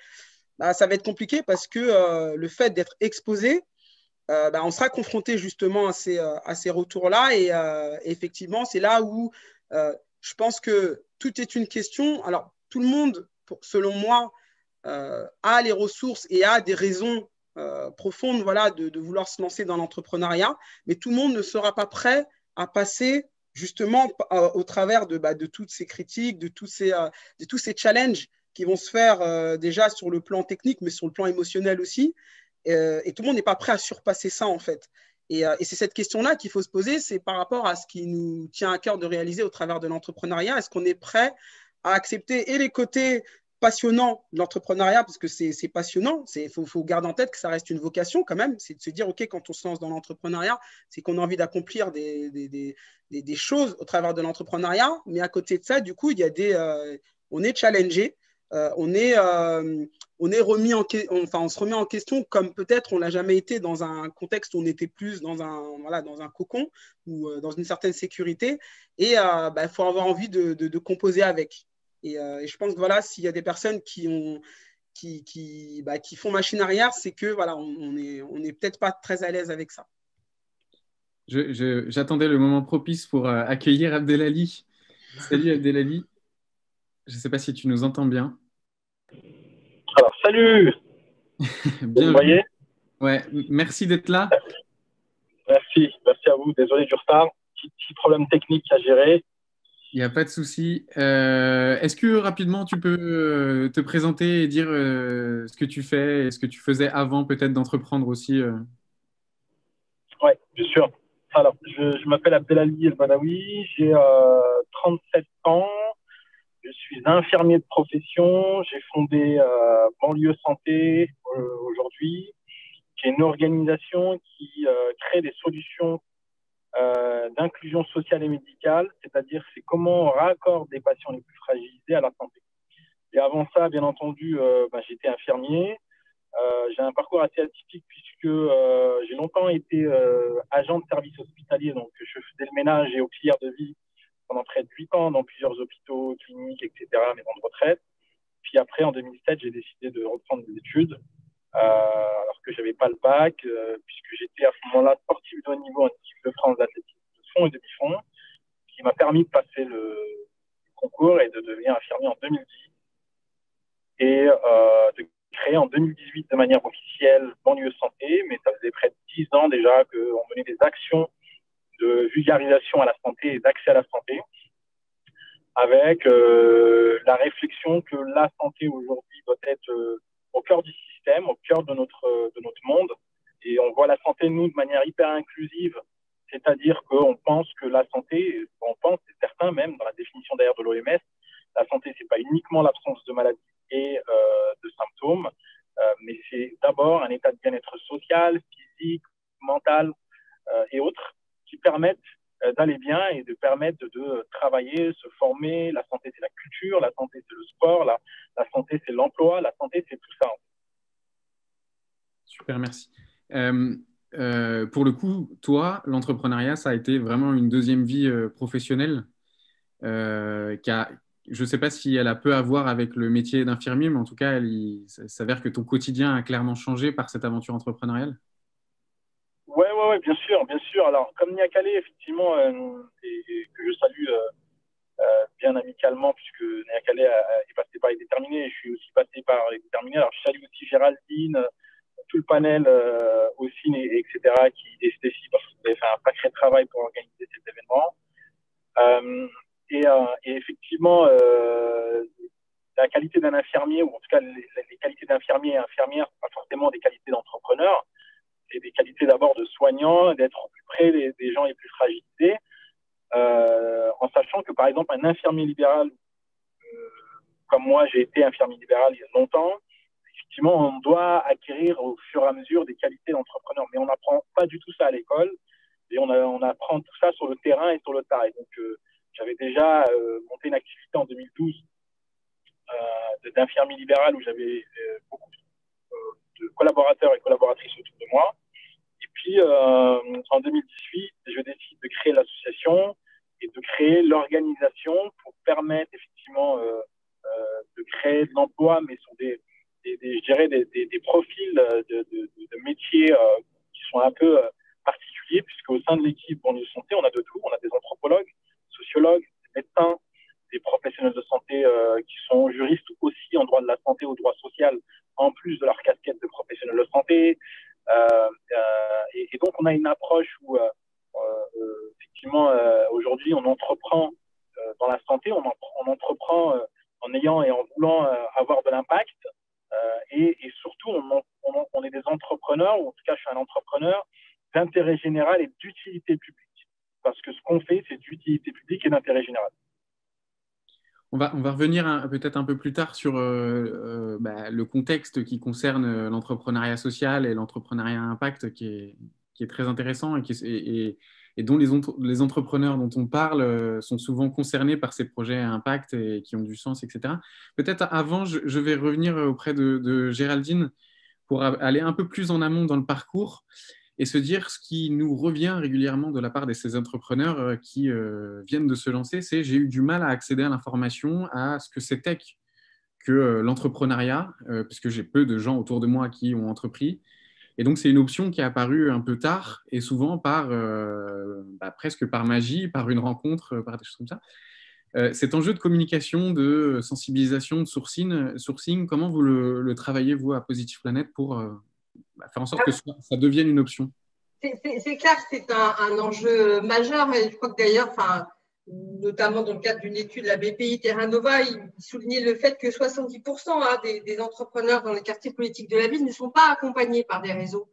Speaker 4: ça va être compliqué parce que le fait d'être exposé, on sera confronté justement à ces retours-là et effectivement, c'est là où je pense que tout est une question. Alors, tout le monde, selon moi, a les ressources et a des raisons profonde de vouloir se lancer dans l'entrepreneuriat, mais tout le monde ne sera pas prêt à passer justement au travers de toutes ces critiques, de tous ces challenges qui vont se faire déjà sur le plan technique, mais sur le plan émotionnel aussi. Et tout le monde n'est pas prêt à surpasser ça en fait. Et c'est cette question-là qu'il faut se poser, c'est par rapport à ce qui nous tient à cœur de réaliser au travers de l'entrepreneuriat. Est-ce qu'on est prêt à accepter et les côtés passionnant l'entrepreneuriat, parce que c'est passionnant, faut garder en tête que ça reste une vocation quand même, c'est de se dire, OK, quand on se lance dans l'entrepreneuriat, c'est qu'on a envie d'accomplir des choses au travers de l'entrepreneuriat, mais à côté de ça, du coup, il y a on est challengé, on se remet en question comme peut-être on l'a jamais été dans un contexte où on était plus dans un cocon ou dans une certaine sécurité, et faut avoir envie de composer avec. Et je pense que s'il y a des personnes qui font machine arrière, c'est que on est peut-être pas très à l'aise avec ça.
Speaker 2: J'attendais le moment propice pour accueillir Abdelali. Salut Abdelali. Je ne sais pas si tu nous entends bien.
Speaker 6: Alors, salut.
Speaker 2: Bien.
Speaker 6: Vous voyez ?
Speaker 2: Ouais, merci d'être là.
Speaker 6: Merci à vous. Désolé du retard. Petit problème technique à gérer.
Speaker 2: Il n'y a pas de souci. Est-ce que rapidement tu peux te présenter et dire ce que tu fais et ce que tu faisais avant peut-être d'entreprendre aussi
Speaker 6: Oui, bien sûr. Alors, je m'appelle Abdelali El Badawi, j'ai 37 ans, je suis infirmier de profession, j'ai fondé Banlieue Santé aujourd'hui, qui est une organisation qui crée des solutions d'inclusion sociale et médicale, c'est-à-dire c'est comment on raccorde des patients les plus fragilisés à la santé. Et avant ça, bien entendu, j'étais infirmier. J'ai un parcours assez atypique puisque j'ai longtemps été agent de service hospitalier, donc je faisais le ménage et auxiliaire de vie pendant près de 8 ans dans plusieurs hôpitaux, cliniques, etc., maisons de retraite. Puis après, en 2007, j'ai décidé de reprendre des études, alors que je n'avais pas le bac, puisque j'étais à ce moment-là sportif de haut niveau en équipe de France d'athlétisme de fond et demi-fond, qui m'a permis de passer le concours et de devenir infirmier en 2010 et de créer en 2018 de manière officielle Banlieue Santé, mais ça faisait près de 10 ans déjà qu'on menait des actions de vulgarisation à la santé et d'accès à la santé, avec la réflexion que la santé aujourd'hui doit être au cœur du système, au cœur de notre monde. Et on voit la santé, nous, de manière hyper inclusive, c'est-à-dire qu'on pense que la santé, c'est certain même, dans la définition d'ailleurs de l'OMS, la santé, c'est pas uniquement l'absence de maladie et de symptômes, mais c'est d'abord un état de bien-être social, physique, mental et autres qui permettent d'aller bien et de permettre de travailler, se former. La santé, c'est la culture, la santé, c'est le sport, la santé, c'est l'emploi, la santé, c'est tout ça.
Speaker 2: Super, merci. Pour le coup, toi, l'entrepreneuriat, ça a été vraiment une deuxième vie professionnelle je ne sais pas si elle a peu à voir avec le métier d'infirmier, mais en tout cas, ça s'avère que ton quotidien a clairement changé par cette aventure entrepreneuriale.
Speaker 6: Ouais, bien sûr, bien sûr. Alors, comme Nia Calais, effectivement, et que je salue bien amicalement, puisque Nia Calais est passé par les déterminés, et je suis aussi passé par les déterminés. Alors, je salue aussi Géraldine, tout le panel aussi, etc., et Stécie, parce que vous avez fait un sacré travail pour organiser cet événement. Et effectivement, la qualité d'un infirmier, ou en tout cas les qualités d'infirmier et infirmière, pas forcément des qualités d'entrepreneur, c'est des qualités d'abord de soignant, d'être au plus près des gens les plus fragilisés, en sachant que par exemple un infirmier libéral, comme moi j'ai été infirmier libéral il y a longtemps, effectivement on doit acquérir au fur et à mesure des qualités d'entrepreneur, mais on n'apprend pas du tout ça à l'école, et on apprend tout ça sur le terrain et sur le tas. Et donc j'avais déjà monté une activité en 2012 d'infirmier libéral où j'avais beaucoup de collaborateurs et collaboratrices autour de moi. Et puis, en 2018, je décide de créer l'association et de créer l'organisation pour permettre effectivement de créer de l'emploi, mais sur je dirais des profils de métiers qui sont un peu particuliers, puisque au sein de l'équipe Banlieue Santé, on a de tout. On a des anthropologues, sociologues, des médecins, des professionnels de santé qui sont juristes aussi en droit de la santé ou droit social, en plus de leur casquette de professionnels de santé. Et donc, on a une approche où, effectivement, aujourd'hui, on entreprend dans la santé, on entreprend en ayant et en voulant avoir de l'impact. Et surtout, on est des entrepreneurs, ou en tout cas, je suis un entrepreneur d'intérêt général et d'utilité publique. Parce que ce qu'on fait, c'est d'utilité publique et d'intérêt général.
Speaker 2: On va revenir peut-être un peu plus tard sur le contexte qui concerne l'entrepreneuriat social et l'entrepreneuriat impact qui est très intéressant et dont les entrepreneurs dont on parle sont souvent concernés par ces projets à impact et qui ont du sens, etc. Peut-être avant, je vais revenir auprès de Géraldine pour aller un peu plus en amont dans le parcours et se dire ce qui nous revient régulièrement de la part de ces entrepreneurs qui viennent de se lancer, c'est j'ai eu du mal à accéder à l'information, à ce que c'était que l'entrepreneuriat, puisque j'ai peu de gens autour de moi qui ont entrepris. Et donc, c'est une option qui est apparue un peu tard et souvent presque par magie, par une rencontre, par des choses comme ça. Cet enjeu de communication, de sensibilisation, de sourcing, comment vous le travaillez, vous, à Positive Planet pour faire en sorte que ça devienne une option?
Speaker 3: C'est clair que c'est un enjeu majeur, mais je crois que d'ailleurs, notamment dans le cadre d'une étude de la BPI Terra Nova, il soulignait le fait que 70% des entrepreneurs dans les quartiers politiques de la ville ne sont pas accompagnés par des réseaux.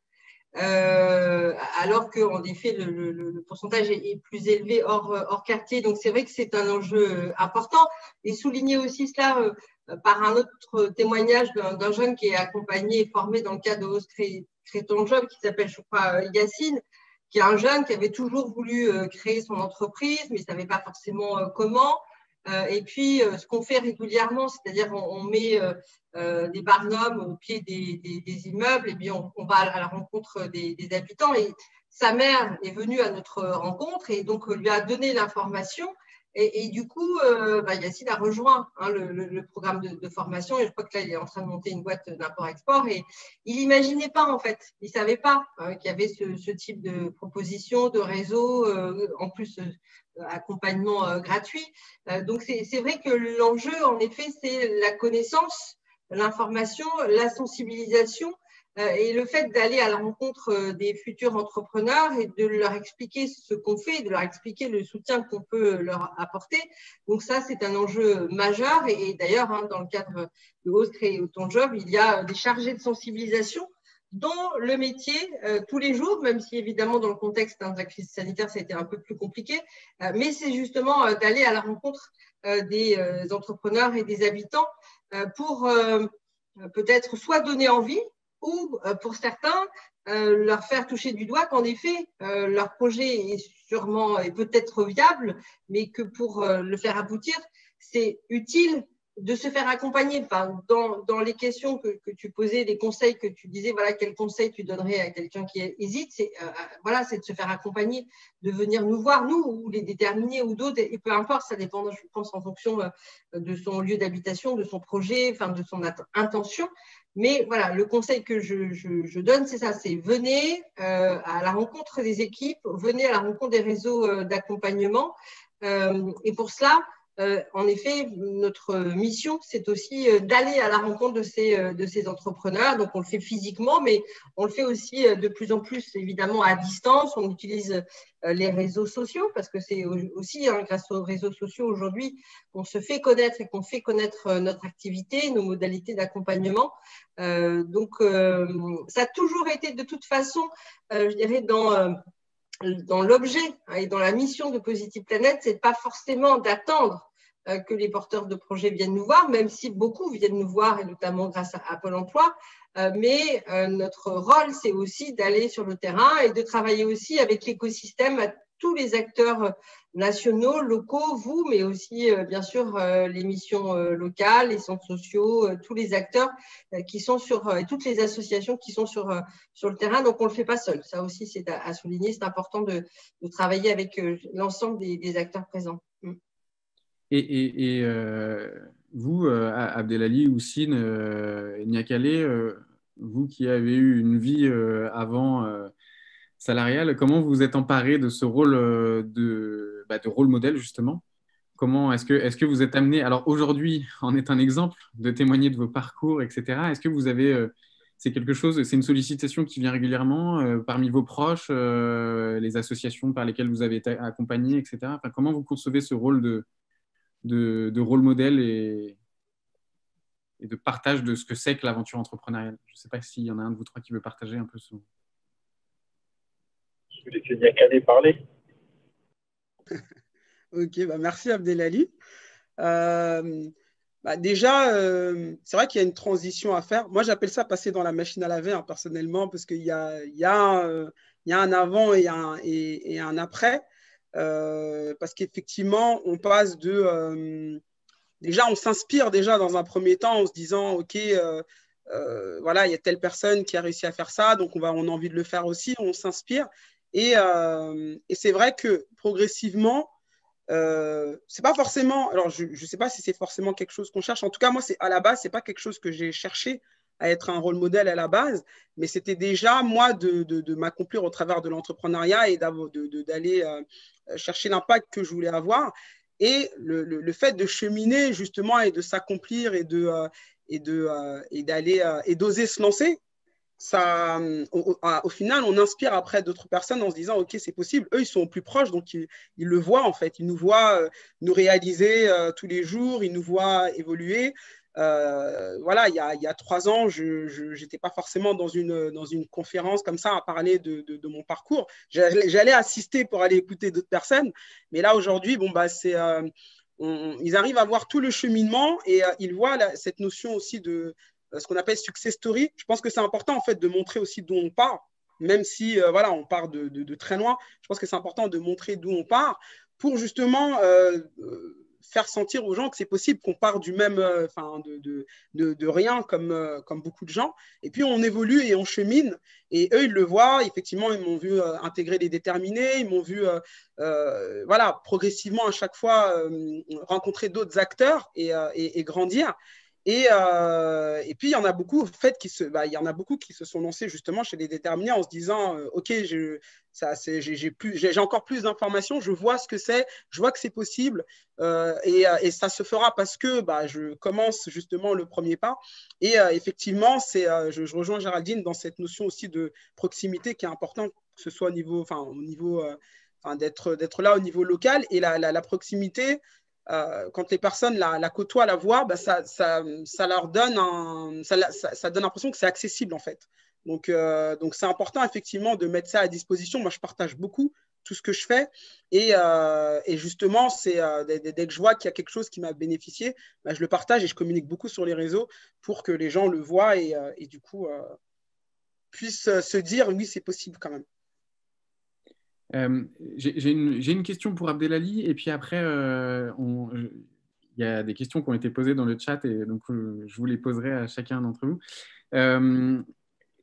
Speaker 3: alors qu'en effet, le pourcentage est plus élevé hors quartier. Donc, c'est vrai que c'est un enjeu important. Et souligner aussi cela par un autre témoignage d'un jeune qui est accompagné et formé dans le cadre de Ose Crée ton job, qui s'appelle, je crois, Yacine, qui est un jeune qui avait toujours voulu créer son entreprise, mais ne savait pas forcément comment. Et puis, ce qu'on fait régulièrement, c'est-à-dire on met des barnums au pied des immeubles, et bien on va à la rencontre des habitants. Et sa mère est venue à notre rencontre et donc lui a donné l'information. Et du coup, Yacine a rejoint le programme de formation, et je crois que là, il est en train de monter une boîte d'import-export. Et il n'imaginait pas, en fait, il ne savait pas qu'il y avait ce type de proposition, de réseau, en plus accompagnement gratuit. Donc, c'est vrai que l'enjeu, en effet, c'est la connaissance, l'information, la sensibilisation et le fait d'aller à la rencontre des futurs entrepreneurs et de leur expliquer ce qu'on fait, de leur expliquer le soutien qu'on peut leur apporter. Donc ça, c'est un enjeu majeur. Et d'ailleurs, dans le cadre de Ose Créer ton job, il y a des chargés de sensibilisation dans le métier tous les jours, même si évidemment dans le contexte de la crise sanitaire, ça a été un peu plus compliqué. Mais c'est justement d'aller à la rencontre des entrepreneurs et des habitants pour peut-être soit donner envie, ou pour certains, leur faire toucher du doigt qu'en effet, leur projet est sûrement et peut-être viable, mais que pour le faire aboutir, c'est utile de se faire accompagner. Enfin, dans les questions que tu posais, les conseils que tu disais, voilà, quels conseils tu donnerais à quelqu'un qui hésite, c'est de se faire accompagner, de venir nous voir, nous, ou les déterminés, ou d'autres, et peu importe, ça dépend, je pense, en fonction de son lieu d'habitation, de son projet, enfin, de son intention. Mais voilà, le conseil que je donne, c'est ça, c'est venez à la rencontre des équipes, venez à la rencontre des réseaux d'accompagnement. Et pour cela, en effet, notre mission, c'est aussi d'aller à la rencontre de ces entrepreneurs. Donc, on le fait physiquement, mais on le fait aussi de plus en plus, évidemment, à distance. On utilise les réseaux sociaux parce que c'est aussi grâce aux réseaux sociaux aujourd'hui qu'on se fait connaître et qu'on fait connaître notre activité, nos modalités d'accompagnement. Donc, ça a toujours été de toute façon, je dirais, dans l'objet et dans la mission de Positive Planet, c'est pas forcément d'attendre que les porteurs de projets viennent nous voir, même si beaucoup viennent nous voir, et notamment grâce à Pôle emploi. Mais notre rôle, c'est aussi d'aller sur le terrain et de travailler aussi avec l'écosystème, à tous les acteurs nationaux, locaux, vous, mais aussi, bien sûr, les missions locales, les centres sociaux, tous les acteurs qui sont et toutes les associations qui sont sur le terrain. Donc, on ne le fait pas seul. Ça aussi, c'est à souligner. C'est important de travailler avec l'ensemble des acteurs présents.
Speaker 2: Et vous, Abdelali, Houssine, Niakale, vous qui avez eu une vie avant salariale, comment vous vous êtes emparé de ce rôle de rôle modèle, justement? Comment est-ce que vous êtes amené, alors aujourd'hui, en est un exemple, de témoigner de vos parcours, etc. Est-ce que vous avez, c'est quelque chose, c'est une sollicitation qui vient régulièrement parmi vos proches, les associations par lesquelles vous avez été accompagné, etc. Enfin, comment vous concevez ce rôle de rôle modèle et de partage de ce que c'est que l'aventure entrepreneuriale? Je ne sais pas s'il y en a un de vous trois qui veut partager un peu son...
Speaker 6: Je vais laisser Niakale parler.
Speaker 4: Ok, merci Abdelali. Déjà, c'est vrai qu'il y a une transition à faire. Moi, j'appelle ça passer dans la machine à laver, personnellement, parce qu'il y a un avant et un après. Parce qu'effectivement, on passe déjà, on s'inspire déjà dans un premier temps en se disant, OK, voilà, il y a telle personne qui a réussi à faire ça, donc on a envie de le faire aussi, on s'inspire. Et c'est vrai que progressivement, c'est pas forcément, alors je sais pas si c'est forcément quelque chose qu'on cherche. En tout cas, moi, à la base, c'est pas quelque chose que j'ai cherché à être un rôle modèle à la base, mais c'était déjà moi de m'accomplir au travers de l'entrepreneuriat et d'aller chercher l'impact que je voulais avoir. Et le fait de cheminer justement et de s'accomplir et d'oser se lancer, ça, au final, on inspire après d'autres personnes en se disant, OK, c'est possible. Eux, ils sont plus proches, donc ils le voient en fait. Ils nous voient nous réaliser tous les jours, ils nous voient évoluer. Voilà, il y a 3 ans, je n'étais pas forcément dans une conférence comme ça à parler de mon parcours. J'allais assister pour aller écouter d'autres personnes. Mais là, aujourd'hui, bon, bah, ils arrivent à voir tout le cheminement et ils voient cette notion aussi de ce qu'on appelle success story. Je pense que c'est important en fait de montrer aussi d'où on part, même si voilà, on part de très loin. Je pense que c'est important de montrer d'où on part pour justement faire sentir aux gens que c'est possible qu'on part du même, de rien comme beaucoup de gens. Et puis on évolue et on chemine. Et eux, ils le voient. Effectivement, ils m'ont vu intégrer les déterminés. Ils m'ont vu voilà, progressivement à chaque fois rencontrer d'autres acteurs et grandir. Et puis, il y en a beaucoup, en fait, il y en a beaucoup qui se sont lancés justement chez les déterminés en se disant OK, j'ai encore plus d'informations, je vois ce que c'est, je vois que c'est possible et ça se fera parce que je commence justement le premier pas. Et effectivement, je rejoins Géraldine dans cette notion aussi de proximité qui est importante, que ce soit au niveau d'être là au niveau local et la proximité. Quand les personnes la côtoient, la voient, ça leur donne ça donne l'impression que c'est accessible en fait. Donc c'est important effectivement de mettre ça à disposition. Moi, je partage beaucoup tout ce que je fais et justement, dès que je vois qu'il y a quelque chose qui m'a bénéficié, je le partage et je communique beaucoup sur les réseaux pour que les gens le voient et du coup puissent se dire oui, c'est possible quand même.
Speaker 2: J'ai une question pour Abdelali, et puis après, il y a des questions qui ont été posées dans le chat, et donc je vous les poserai à chacun d'entre vous.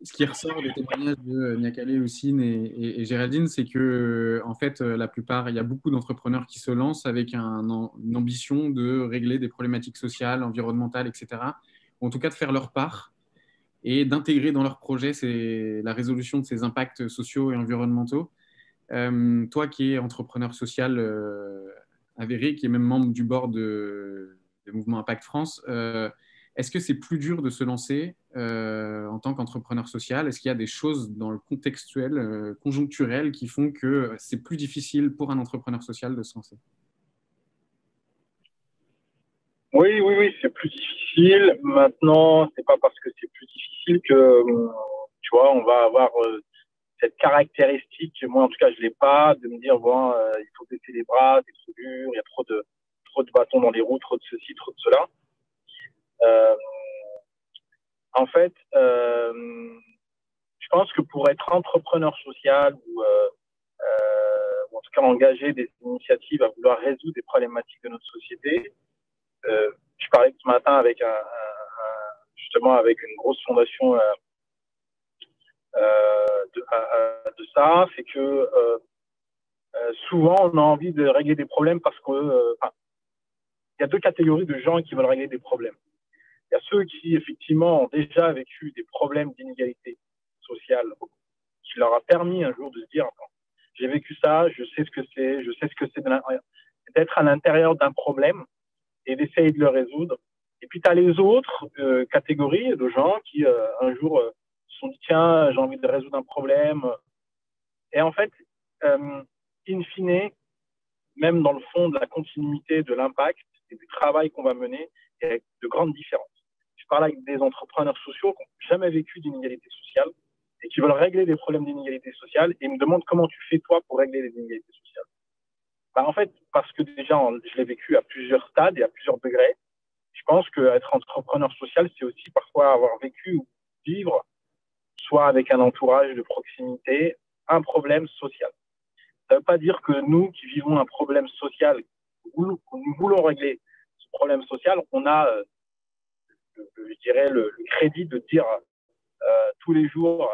Speaker 2: Ce qui ressort des témoignages de Niakale, Houssine et Géraldine, c'est que, en fait, la plupart, il y a beaucoup d'entrepreneurs qui se lancent avec une ambition de régler des problématiques sociales, environnementales, etc. Ou en tout cas, de faire leur part et d'intégrer dans leur projet la résolution de ces impacts sociaux et environnementaux. Toi qui es entrepreneur social avéré, qui est même membre du board de Mouvement Impact France, est-ce que c'est plus dur de se lancer en tant qu'entrepreneur social? Est-ce qu'il y a des choses dans le contextuel, conjoncturel, qui font que c'est plus difficile pour un entrepreneur social de se lancer?
Speaker 6: Oui, c'est plus difficile. Maintenant, c'est pas parce que c'est plus difficile que, tu vois, on va avoir cette caractéristique, moi en tout cas je l'ai pas, de me dire bon, il faut baisser les bras, c'est trop dur, il y a trop de bâtons dans les roues, trop de ceci, trop de cela. En fait, je pense que pour être entrepreneur social ou en tout cas engager des initiatives à vouloir résoudre des problématiques de notre société, je parlais ce matin avec justement avec une grosse fondation de ça, c'est que souvent on a envie de régler des problèmes parce que il y a deux catégories de gens qui veulent régler des problèmes. Il y a ceux qui effectivement ont déjà vécu des problèmes d'inégalité sociale qui leur a permis un jour de se dire j'ai vécu ça, je sais ce que c'est d'être à l'intérieur d'un problème et d'essayer de le résoudre. Et puis tu as les autres catégories de gens qui un jour se sont dit tiens, j'ai envie de résoudre un problème. Et en fait, in fine, même dans le fond de la continuité de l'impact et du travail qu'on va mener, il y a de grandes différences. Je parle avec des entrepreneurs sociaux qui n'ont jamais vécu d'inégalité sociale et qui veulent régler des problèmes d'inégalité sociale et ils me demandent comment tu fais toi pour régler les inégalités sociales. En fait, parce que déjà, je l'ai vécu à plusieurs stades et à plusieurs degrés. Je pense qu'être entrepreneur social, c'est aussi parfois avoir vécu ou vivre, soit avec un entourage de proximité, un problème social. Ça ne veut pas dire que nous qui vivons un problème social, que nous voulons régler ce problème social, on a, je dirais, le crédit de dire tous les jours,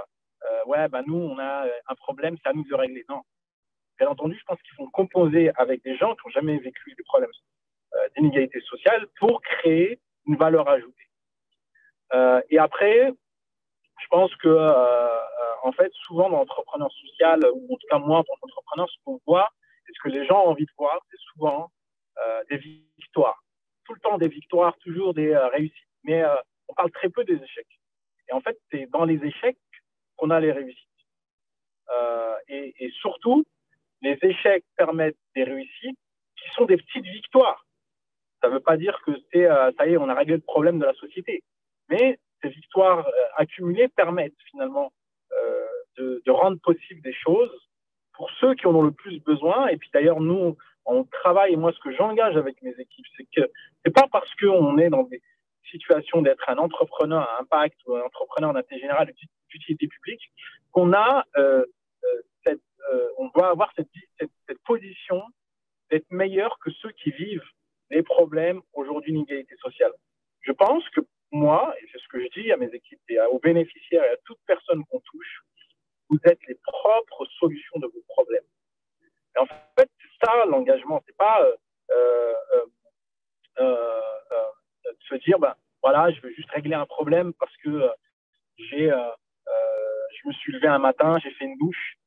Speaker 6: nous, on a un problème, c'est à nous de le régler. Non. Bien entendu, je pense qu'il faut composer avec des gens qui n'ont jamais vécu des problèmes d'inégalité sociale pour créer une valeur ajoutée. Et après, je pense que, en fait, souvent dans l'entrepreneuriat social, ou en tout cas moi, en tant qu'entrepreneur, ce qu'on voit, et ce que les gens ont envie de voir, c'est souvent des victoires. Tout le temps des victoires, toujours des réussites. Mais on parle très peu des échecs. Et en fait, c'est dans les échecs qu'on a les réussites. Et surtout, les échecs permettent des réussites qui sont des petites victoires. Ça ne veut pas dire que ça y est, on a réglé le problème de la société. Mais ces victoires accumulées permettent finalement de rendre possible des choses pour ceux qui en ont le plus besoin. Et puis d'ailleurs, nous, on travaille, et moi, ce que j'engage avec mes équipes, c'est que c'est pas parce qu'on est dans des situations d'être un entrepreneur à impact ou un entrepreneur d'intérêt général d'utilité publique qu'on a on doit avoir cette position d'être meilleur que ceux qui vivent les problèmes aujourd'hui d'inégalité sociale. Je pense que moi, et c'est ce que je dis à mes équipes et aux bénéficiaires et à toute personne qu'on touche, vous êtes les propres solutions de vos problèmes. Et en fait, c'est ça l'engagement. C'est pas de se dire, ben voilà, je veux juste régler un problème parce que je me suis levé un matin, j'ai fait une douche,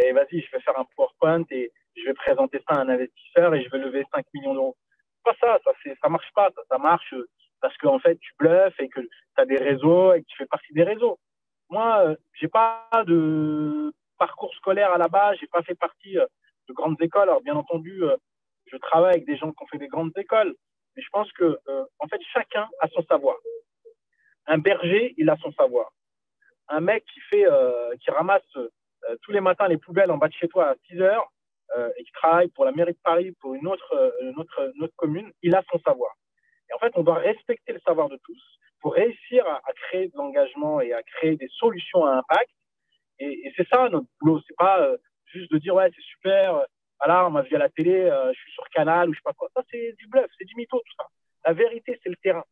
Speaker 6: et vas-y, je vais faire un PowerPoint et je vais présenter ça à un investisseur et je vais lever 5 millions d'euros. C'est pas ça marche pas. Ça marche parce qu'en fait, tu bluffes et que tu as des réseaux et que tu fais partie des réseaux. Moi, j'ai pas de parcours scolaire à la base, j'ai pas fait partie de grandes écoles. Alors, bien entendu, je travaille avec des gens qui ont fait des grandes écoles, mais je pense que, en fait, chacun a son savoir. Un berger, il a son savoir. Un mec qui ramasse tous les matins les poubelles en bas de chez toi à 6 heures et qui travaille pour la mairie de Paris, pour une autre commune, il a son savoir. Et en fait, on doit respecter le savoir de tous pour réussir à créer de l'engagement et à créer des solutions à impact. Et c'est ça notre boulot. C'est pas juste de dire ouais, c'est super, voilà, on m'a vu à la télé, je suis sur Canal ou je sais pas quoi. Ça, c'est du bluff, c'est du mytho, tout ça. La vérité, c'est le terrain.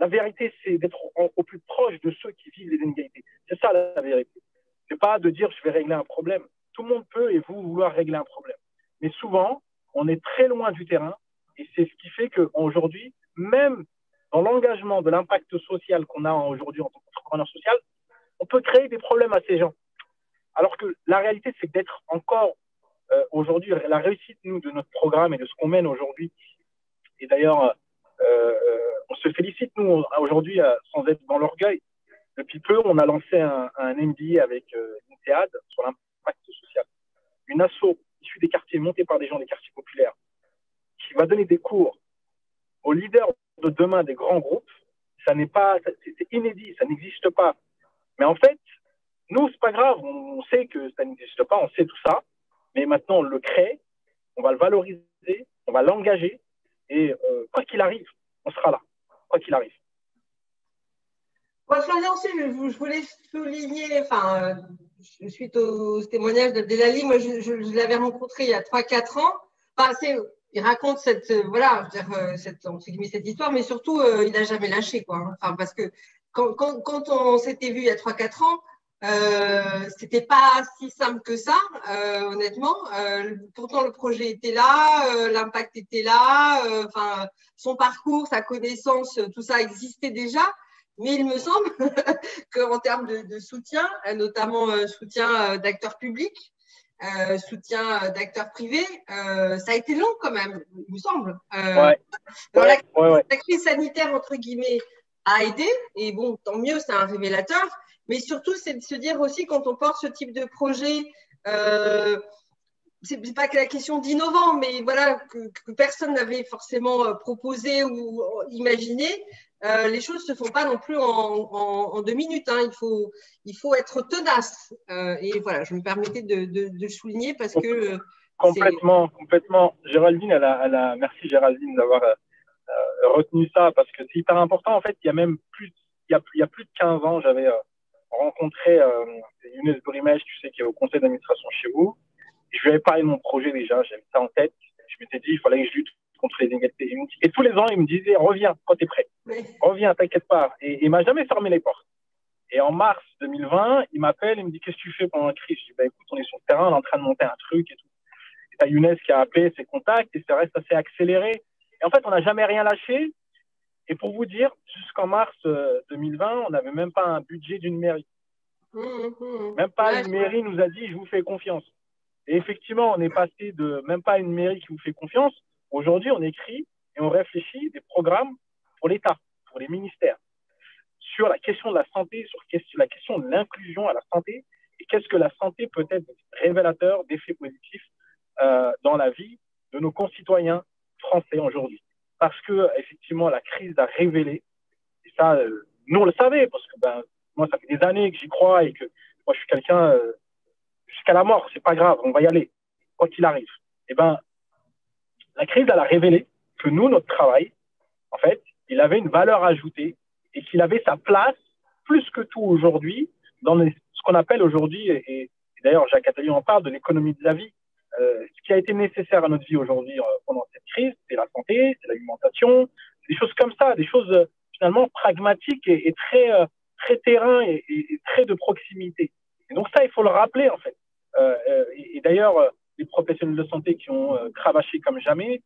Speaker 6: La vérité, c'est d'être au plus proche de ceux qui vivent les inégalités. C'est ça la vérité. C'est pas de dire je vais régler un problème. Tout le monde peut et vous vouloir régler un problème. Mais souvent, on est très loin du terrain et c'est ce qui fait qu'aujourd'hui, même dans l'engagement de l'impact social qu'on a aujourd'hui en tant qu'entrepreneur social, on peut créer des problèmes à ces gens. Alors que la réalité, c'est d'être encore aujourd'hui, la réussite nous, de notre programme et de ce qu'on mène aujourd'hui. Et d'ailleurs, on se félicite, nous, aujourd'hui, sans être dans l'orgueil. Depuis peu, on a lancé un MBA avec l'INSEAD sur l'impact social. Une asso issue des quartiers, montée par des gens des quartiers populaires, qui va donner des cours aux leaders de demain des grands groupes. C'est inédit, ça n'existe pas. Mais en fait, nous, c'est pas grave, on sait que ça n'existe pas, on sait tout ça, mais maintenant on le crée, on va le valoriser, on va l'engager, et quoi qu'il arrive, on sera là, quoi qu'il arrive.
Speaker 3: Moi, Florian aussi, je voulais souligner, suite au témoignage d'Abdelali, moi, je l'avais rencontré il y a 3-4 ans. Il raconte cette histoire, mais surtout, il n'a jamais lâché, quoi. Enfin, parce que quand on s'était vu il y a 3-4 ans, c'était pas si simple que ça, honnêtement. Pourtant, le projet était là, l'impact était là, son parcours, sa connaissance, tout ça existait déjà. Mais il me semble qu'en termes de soutien, notamment soutien d'acteurs publics, soutien d'acteurs privés, ça a été long quand même, il me semble. La crise sanitaire, entre guillemets, a aidé, et bon, tant mieux, c'est un révélateur, mais surtout, c'est de se dire aussi, quand on porte ce type de projet, c'est pas que la question d'innovant, mais voilà, que personne n'avait forcément proposé ou imaginé, les choses ne se font pas non plus en 2 minutes. Hein. Il faut être tenace. Et voilà, je me permettais de le souligner parce que…
Speaker 6: Complètement. Géraldine, merci Géraldine d'avoir retenu ça parce que c'est hyper important. En fait, il y a plus de 15 ans, j'avais rencontré Younes Bourimech, tu sais, qui est au conseil d'administration chez vous. Et je lui avais parlé de mon projet déjà, j'avais ça en tête. Je m'étais dit, il fallait que je lutte contre les inégalités. Et tous les ans, il me disait, reviens quand tu es prêt. Reviens, t'inquiète pas. Et il m'a jamais fermé les portes. Et en mars 2020, il m'appelle, il me dit, qu'est-ce que tu fais pendant la crise? Je dis, bah, écoute, on est sur le terrain, on est en train de monter un truc et tout. Et t'as Younes qui a appelé ses contacts et ça reste assez accéléré. Et en fait, on n'a jamais rien lâché. Et pour vous dire, jusqu'en mars 2020, on n'avait même pas un budget d'une mairie. Même pas une mairie nous a dit, je vous fais confiance. Et effectivement, on est passé de même pas une mairie qui vous fait confiance. Aujourd'hui, on écrit et on réfléchit des programmes pour l'État, pour les ministères, sur la question de la santé, sur la question de l'inclusion à la santé, et qu'est-ce que la santé peut être révélateur d'effets positifs dans la vie de nos concitoyens français aujourd'hui. Parce que, effectivement, la crise a révélé, et ça, nous on le savait, parce que moi, ça fait des années que j'y crois et que moi, je suis quelqu'un, jusqu'à la mort, c'est pas grave, on va y aller, quoi qu'il arrive. Et la crise, elle a révélé que nous, notre travail, en fait, il avait une valeur ajoutée et qu'il avait sa place, plus que tout aujourd'hui, dans ce qu'on appelle aujourd'hui, et d'ailleurs Jacques Attali en parle, de l'économie de la vie. Ce qui a été nécessaire à notre vie aujourd'hui pendant cette crise, c'est la santé, c'est l'alimentation, des choses comme ça, des choses finalement pragmatiques et très terrain et très de proximité. Et donc ça, il faut le rappeler en fait. Et d'ailleurs, les professionnels de santé qui ont cravaché comme jamais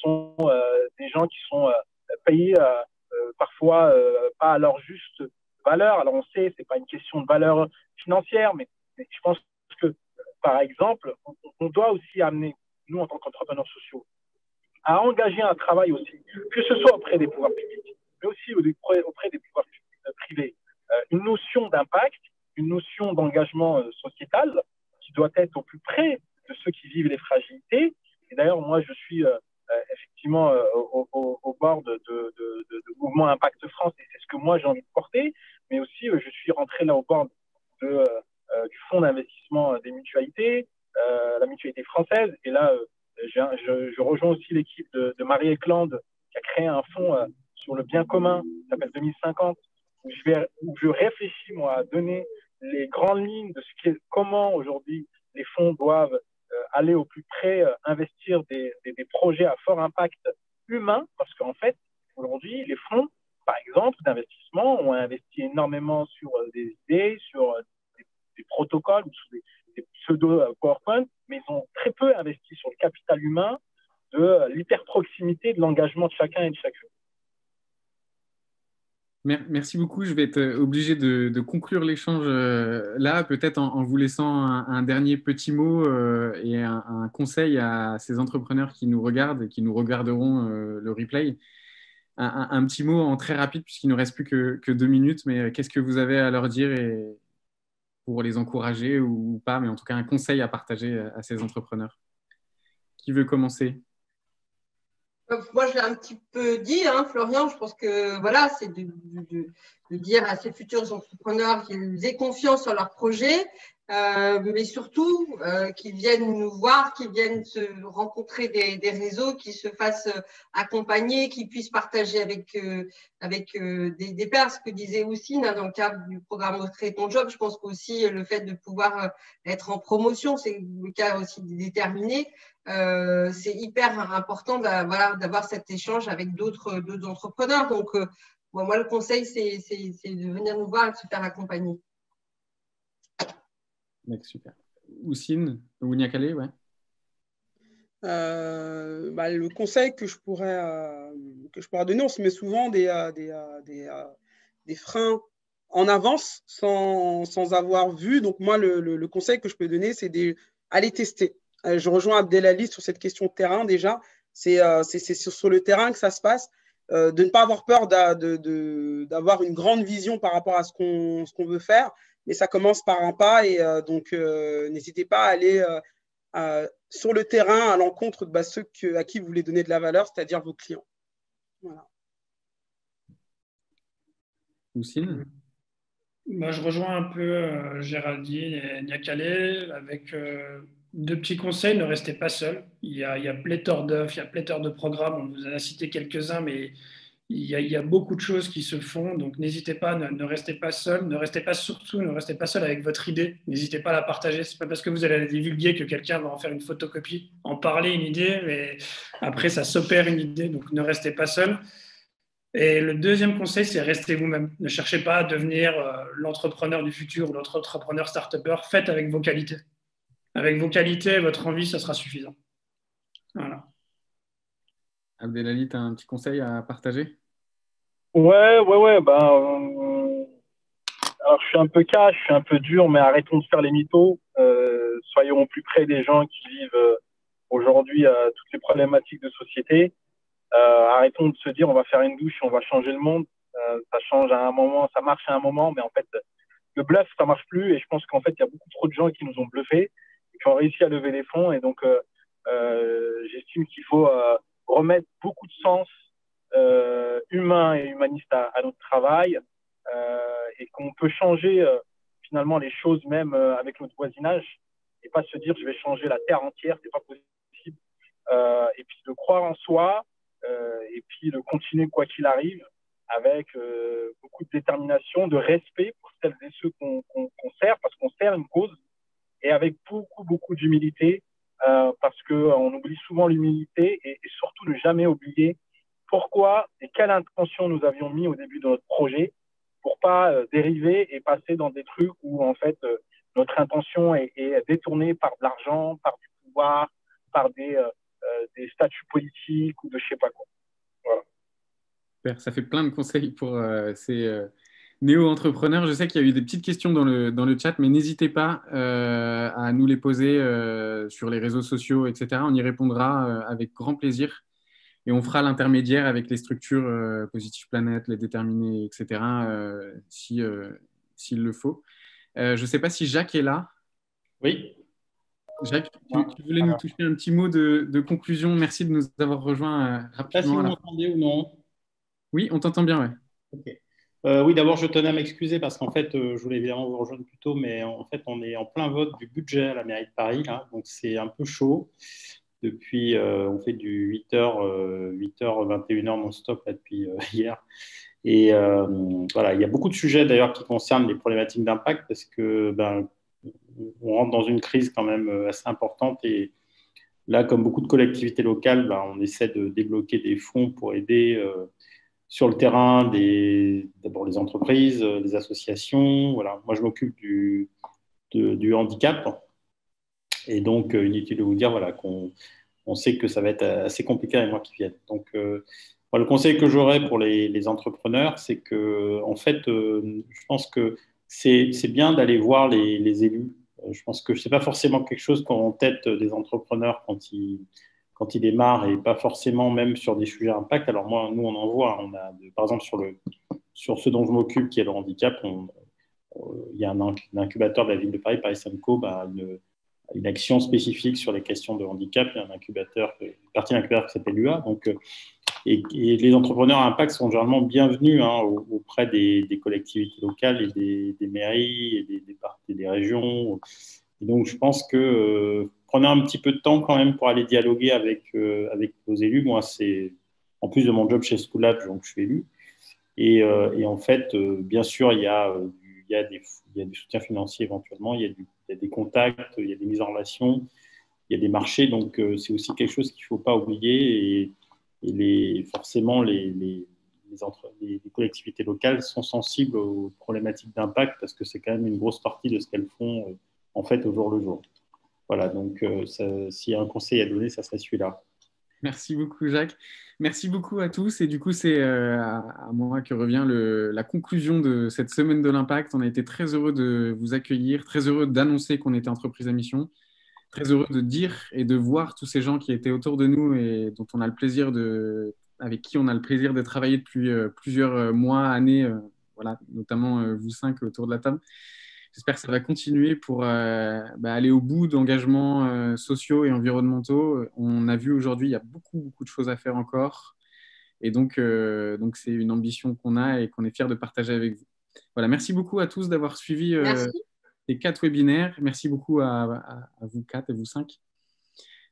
Speaker 6: sont des gens qui sont payés parfois pas à leur juste valeur. Alors on sait, c'est pas une question de valeur financière, mais je pense que par exemple, on doit aussi amener, nous en tant qu'entrepreneurs sociaux, à engager un travail aussi, que ce soit auprès des pouvoirs publics, mais aussi auprès des pouvoirs privés, une notion d'impact, une notion d'engagement sociétal qui doit être au plus près de ceux qui vivent les fragilités. Et d'ailleurs, moi, je suis effectivement au bord de Mouvement Impact France, et c'est ce que moi j'ai envie de porter, mais aussi je suis rentré là au bord du fonds d'investissement des mutualités, la mutualité française, et là, je rejoins aussi l'équipe de Marie Eklund qui a créé un fonds sur le bien commun qui s'appelle 2050, où je réfléchis moi à donner les grandes lignes de comment aujourd'hui les fonds doivent aller au plus près, investir des projets à fort impact humain, parce qu'en fait, aujourd'hui, les fonds, par exemple, d'investissement ont investi énormément sur des idées, sur des protocoles ou sur des pseudo-PowerPoint, mais ils ont très peu investi sur le capital humain, de l'hyper-proximité, de l'engagement de chacun et de chacune.
Speaker 2: Merci beaucoup. Je vais être obligé de conclure l'échange là, peut-être en vous laissant un dernier petit mot et un conseil à ces entrepreneurs qui nous regardent et qui nous regarderont le replay. Un petit mot en très rapide, puisqu'il ne nous reste plus que 2 minutes, mais qu'est-ce que vous avez à leur dire pour les encourager ou pas, mais en tout cas un conseil à partager à ces entrepreneurs? Qui veut commencer?
Speaker 3: Moi, je l'ai un petit peu dit, Florian, je pense que voilà, c'est de dire à ces futurs entrepreneurs qu'ils aient confiance en leur projet, mais surtout qu'ils viennent nous voir, qu'ils viennent se rencontrer des réseaux, qu'ils se fassent accompagner, qu'ils puissent partager avec des pairs, ce que disait Houssine dans le cadre du programme Créer ton job. Je pense qu'aussi le fait de pouvoir être en promotion, c'est le cas aussi déterminé. C'est hyper important d'avoir cet échange avec d'autres entrepreneurs. Donc, moi, le conseil, c'est de venir nous voir et de se faire accompagner.
Speaker 2: Super. Houssine, Ounia-Kalé, ouais.
Speaker 4: Le conseil que je pourrais donner, on se met souvent des freins en avance sans avoir vu. Donc, moi, le conseil que je peux donner, c'est d'aller tester. Je rejoins Abdelali sur cette question de terrain déjà. C'est sur le terrain que ça se passe. De ne pas avoir peur d'avoir une grande vision par rapport à ce qu'on veut faire. Mais ça commence par un pas. Et donc, n'hésitez pas à aller sur le terrain à l'encontre de ceux à qui vous voulez donner de la valeur, c'est-à-dire vos clients. Voilà.
Speaker 2: Houssine?
Speaker 5: Moi, je rejoins un peu Géraldine et Niakalé avec 2 petits conseils. Ne restez pas seul. Il y a pléthore d'offres, il y a pléthore de programmes. On vous en a cité quelques-uns, mais il y a beaucoup de choses qui se font. Donc, n'hésitez pas, ne restez pas seul. Ne restez pas seul avec votre idée. N'hésitez pas à la partager. Ce n'est pas parce que vous allez la divulguer que quelqu'un va en faire une photocopie, en parler une idée, mais après, ça s'opère une idée. Donc, ne restez pas seul. Et le deuxième conseil, c'est restez vous-même. Ne cherchez pas à devenir l'entrepreneur du futur ou l'entrepreneur start-upper. Faites avec vos qualités. Avec vos qualités et votre envie, ça sera suffisant. Voilà.
Speaker 2: Abdelali, tu as un petit conseil à partager?
Speaker 6: Ouais. Alors, je suis un peu cash, je suis un peu dur, mais arrêtons de faire les mythos. Soyons au plus près des gens qui vivent aujourd'hui toutes les problématiques de société. Arrêtons de se dire on va faire une douche et on va changer le monde. Ça change à un moment, ça marche à un moment, mais en fait, le bluff, ça marche plus. Et je pense qu'en fait, il y a beaucoup trop de gens qui nous ont bluffés et qui ont réussi à lever des fonds. Et donc, j'estime qu'il faut remettre beaucoup de sens humain et humaniste à notre travail et qu'on peut changer finalement les choses même avec notre voisinage et pas se dire je vais changer la terre entière, c'est pas possible. Et puis de croire en soi et puis de continuer quoi qu'il arrive avec beaucoup de détermination, de respect pour celles et ceux qu'on sert, parce qu'on sert une cause, et avec beaucoup d'humilité, parce qu'on oublie souvent l'humilité, et surtout ne jamais oublier pourquoi et quelle intention nous avions mis au début de notre projet, pour pas dériver et passer dans des trucs où en fait notre intention est détournée par de l'argent, par du pouvoir, par des statuts politiques ou de je sais pas quoi. Voilà.
Speaker 2: Super, ça fait plein de conseils pour ces néo-entrepreneurs. Je sais qu'il y a eu des petites questions dans le chat, mais n'hésitez pas à nous les poser sur les réseaux sociaux, etc. On y répondra avec grand plaisir. Et on fera l'intermédiaire avec les structures Positive Planet, les déterminés, etc., s'il le faut. Je ne sais pas si Jacques est là.
Speaker 7: Oui.
Speaker 2: Jacques, tu voulais nous toucher un petit mot de conclusion. Merci de nous avoir rejoints rapidement.
Speaker 7: Je ne sais pas si vous m'entendez ou non.
Speaker 2: Oui, on t'entend bien, ouais.
Speaker 7: Ok. Oui, d'abord, je tenais à m'excuser parce qu'en fait, je voulais évidemment vous rejoindre plus tôt, mais en fait, on est en plein vote du budget à la mairie de Paris, là, donc c'est un peu chaud. Depuis, on fait du 8h, 21h non-stop là, depuis hier. Et voilà, il y a beaucoup de sujets d'ailleurs qui concernent les problématiques d'impact parce que on rentre dans une crise quand même assez importante. Et là, comme beaucoup de collectivités locales, on essaie de débloquer des fonds pour aider sur le terrain d'abord les entreprises, les associations. Voilà. Moi, je m'occupe du handicap. Et donc, inutile de vous dire voilà, qu'on sait que ça va être assez compliqué les mois qui viennent. Donc, le conseil que j'aurais pour les entrepreneurs, c'est que, en fait, je pense que c'est bien d'aller voir les élus. Je pense que ce n'est pas forcément quelque chose qu'ont en tête des entrepreneurs quand ils démarrent et pas forcément même sur des sujets impact. Alors, nous, on en voit. On a, par exemple, sur ce dont je m'occupe, qui est le handicap, il y a un incubateur de la ville de Paris, Paris Samco, une action spécifique sur les questions de handicap. Il y a une partie d'un incubateur qui s'appelle UA. Donc, et les entrepreneurs à impact sont généralement bienvenus auprès des collectivités locales et des mairies et des régions. Et donc, je pense que prenez un petit peu de temps quand même pour aller dialoguer avec vos élus. Moi, c'est en plus de mon job chez Schoolab, donc je suis élu. Et en fait, bien sûr, il y a du soutien financier éventuellement, il y a des contacts, il y a des mises en relation, il y a des marchés. Donc, c'est aussi quelque chose qu'il ne faut pas oublier. Et forcément, les collectivités locales sont sensibles aux problématiques d'impact parce que c'est quand même une grosse partie de ce qu'elles font en fait au jour le jour. Voilà, donc s'il y a un conseil à donner, ça serait celui-là.
Speaker 2: Merci beaucoup, Jacques. Merci beaucoup à tous. Et du coup, c'est à moi que revient la conclusion de cette semaine de l'impact. On a été très heureux de vous accueillir, très heureux d'annoncer qu'on était entreprise à mission, très heureux de dire et de voir tous ces gens qui étaient autour de nous et dont on a le plaisir avec qui on a le plaisir de travailler depuis plusieurs mois, années, voilà, notamment vous 5 autour de la table. J'espère que ça va continuer pour aller au bout d'engagements sociaux et environnementaux. On a vu aujourd'hui, il y a beaucoup de choses à faire encore. Et donc c'est une ambition qu'on a et qu'on est fiers de partager avec vous. Voilà, merci beaucoup à tous d'avoir suivi les 4 webinaires. Merci beaucoup à vous 4 et vous 5.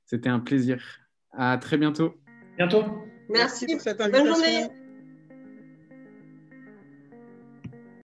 Speaker 2: C'était un plaisir. À très bientôt.
Speaker 5: Bientôt.
Speaker 4: Merci pour cette invitation.
Speaker 3: Bonne journée.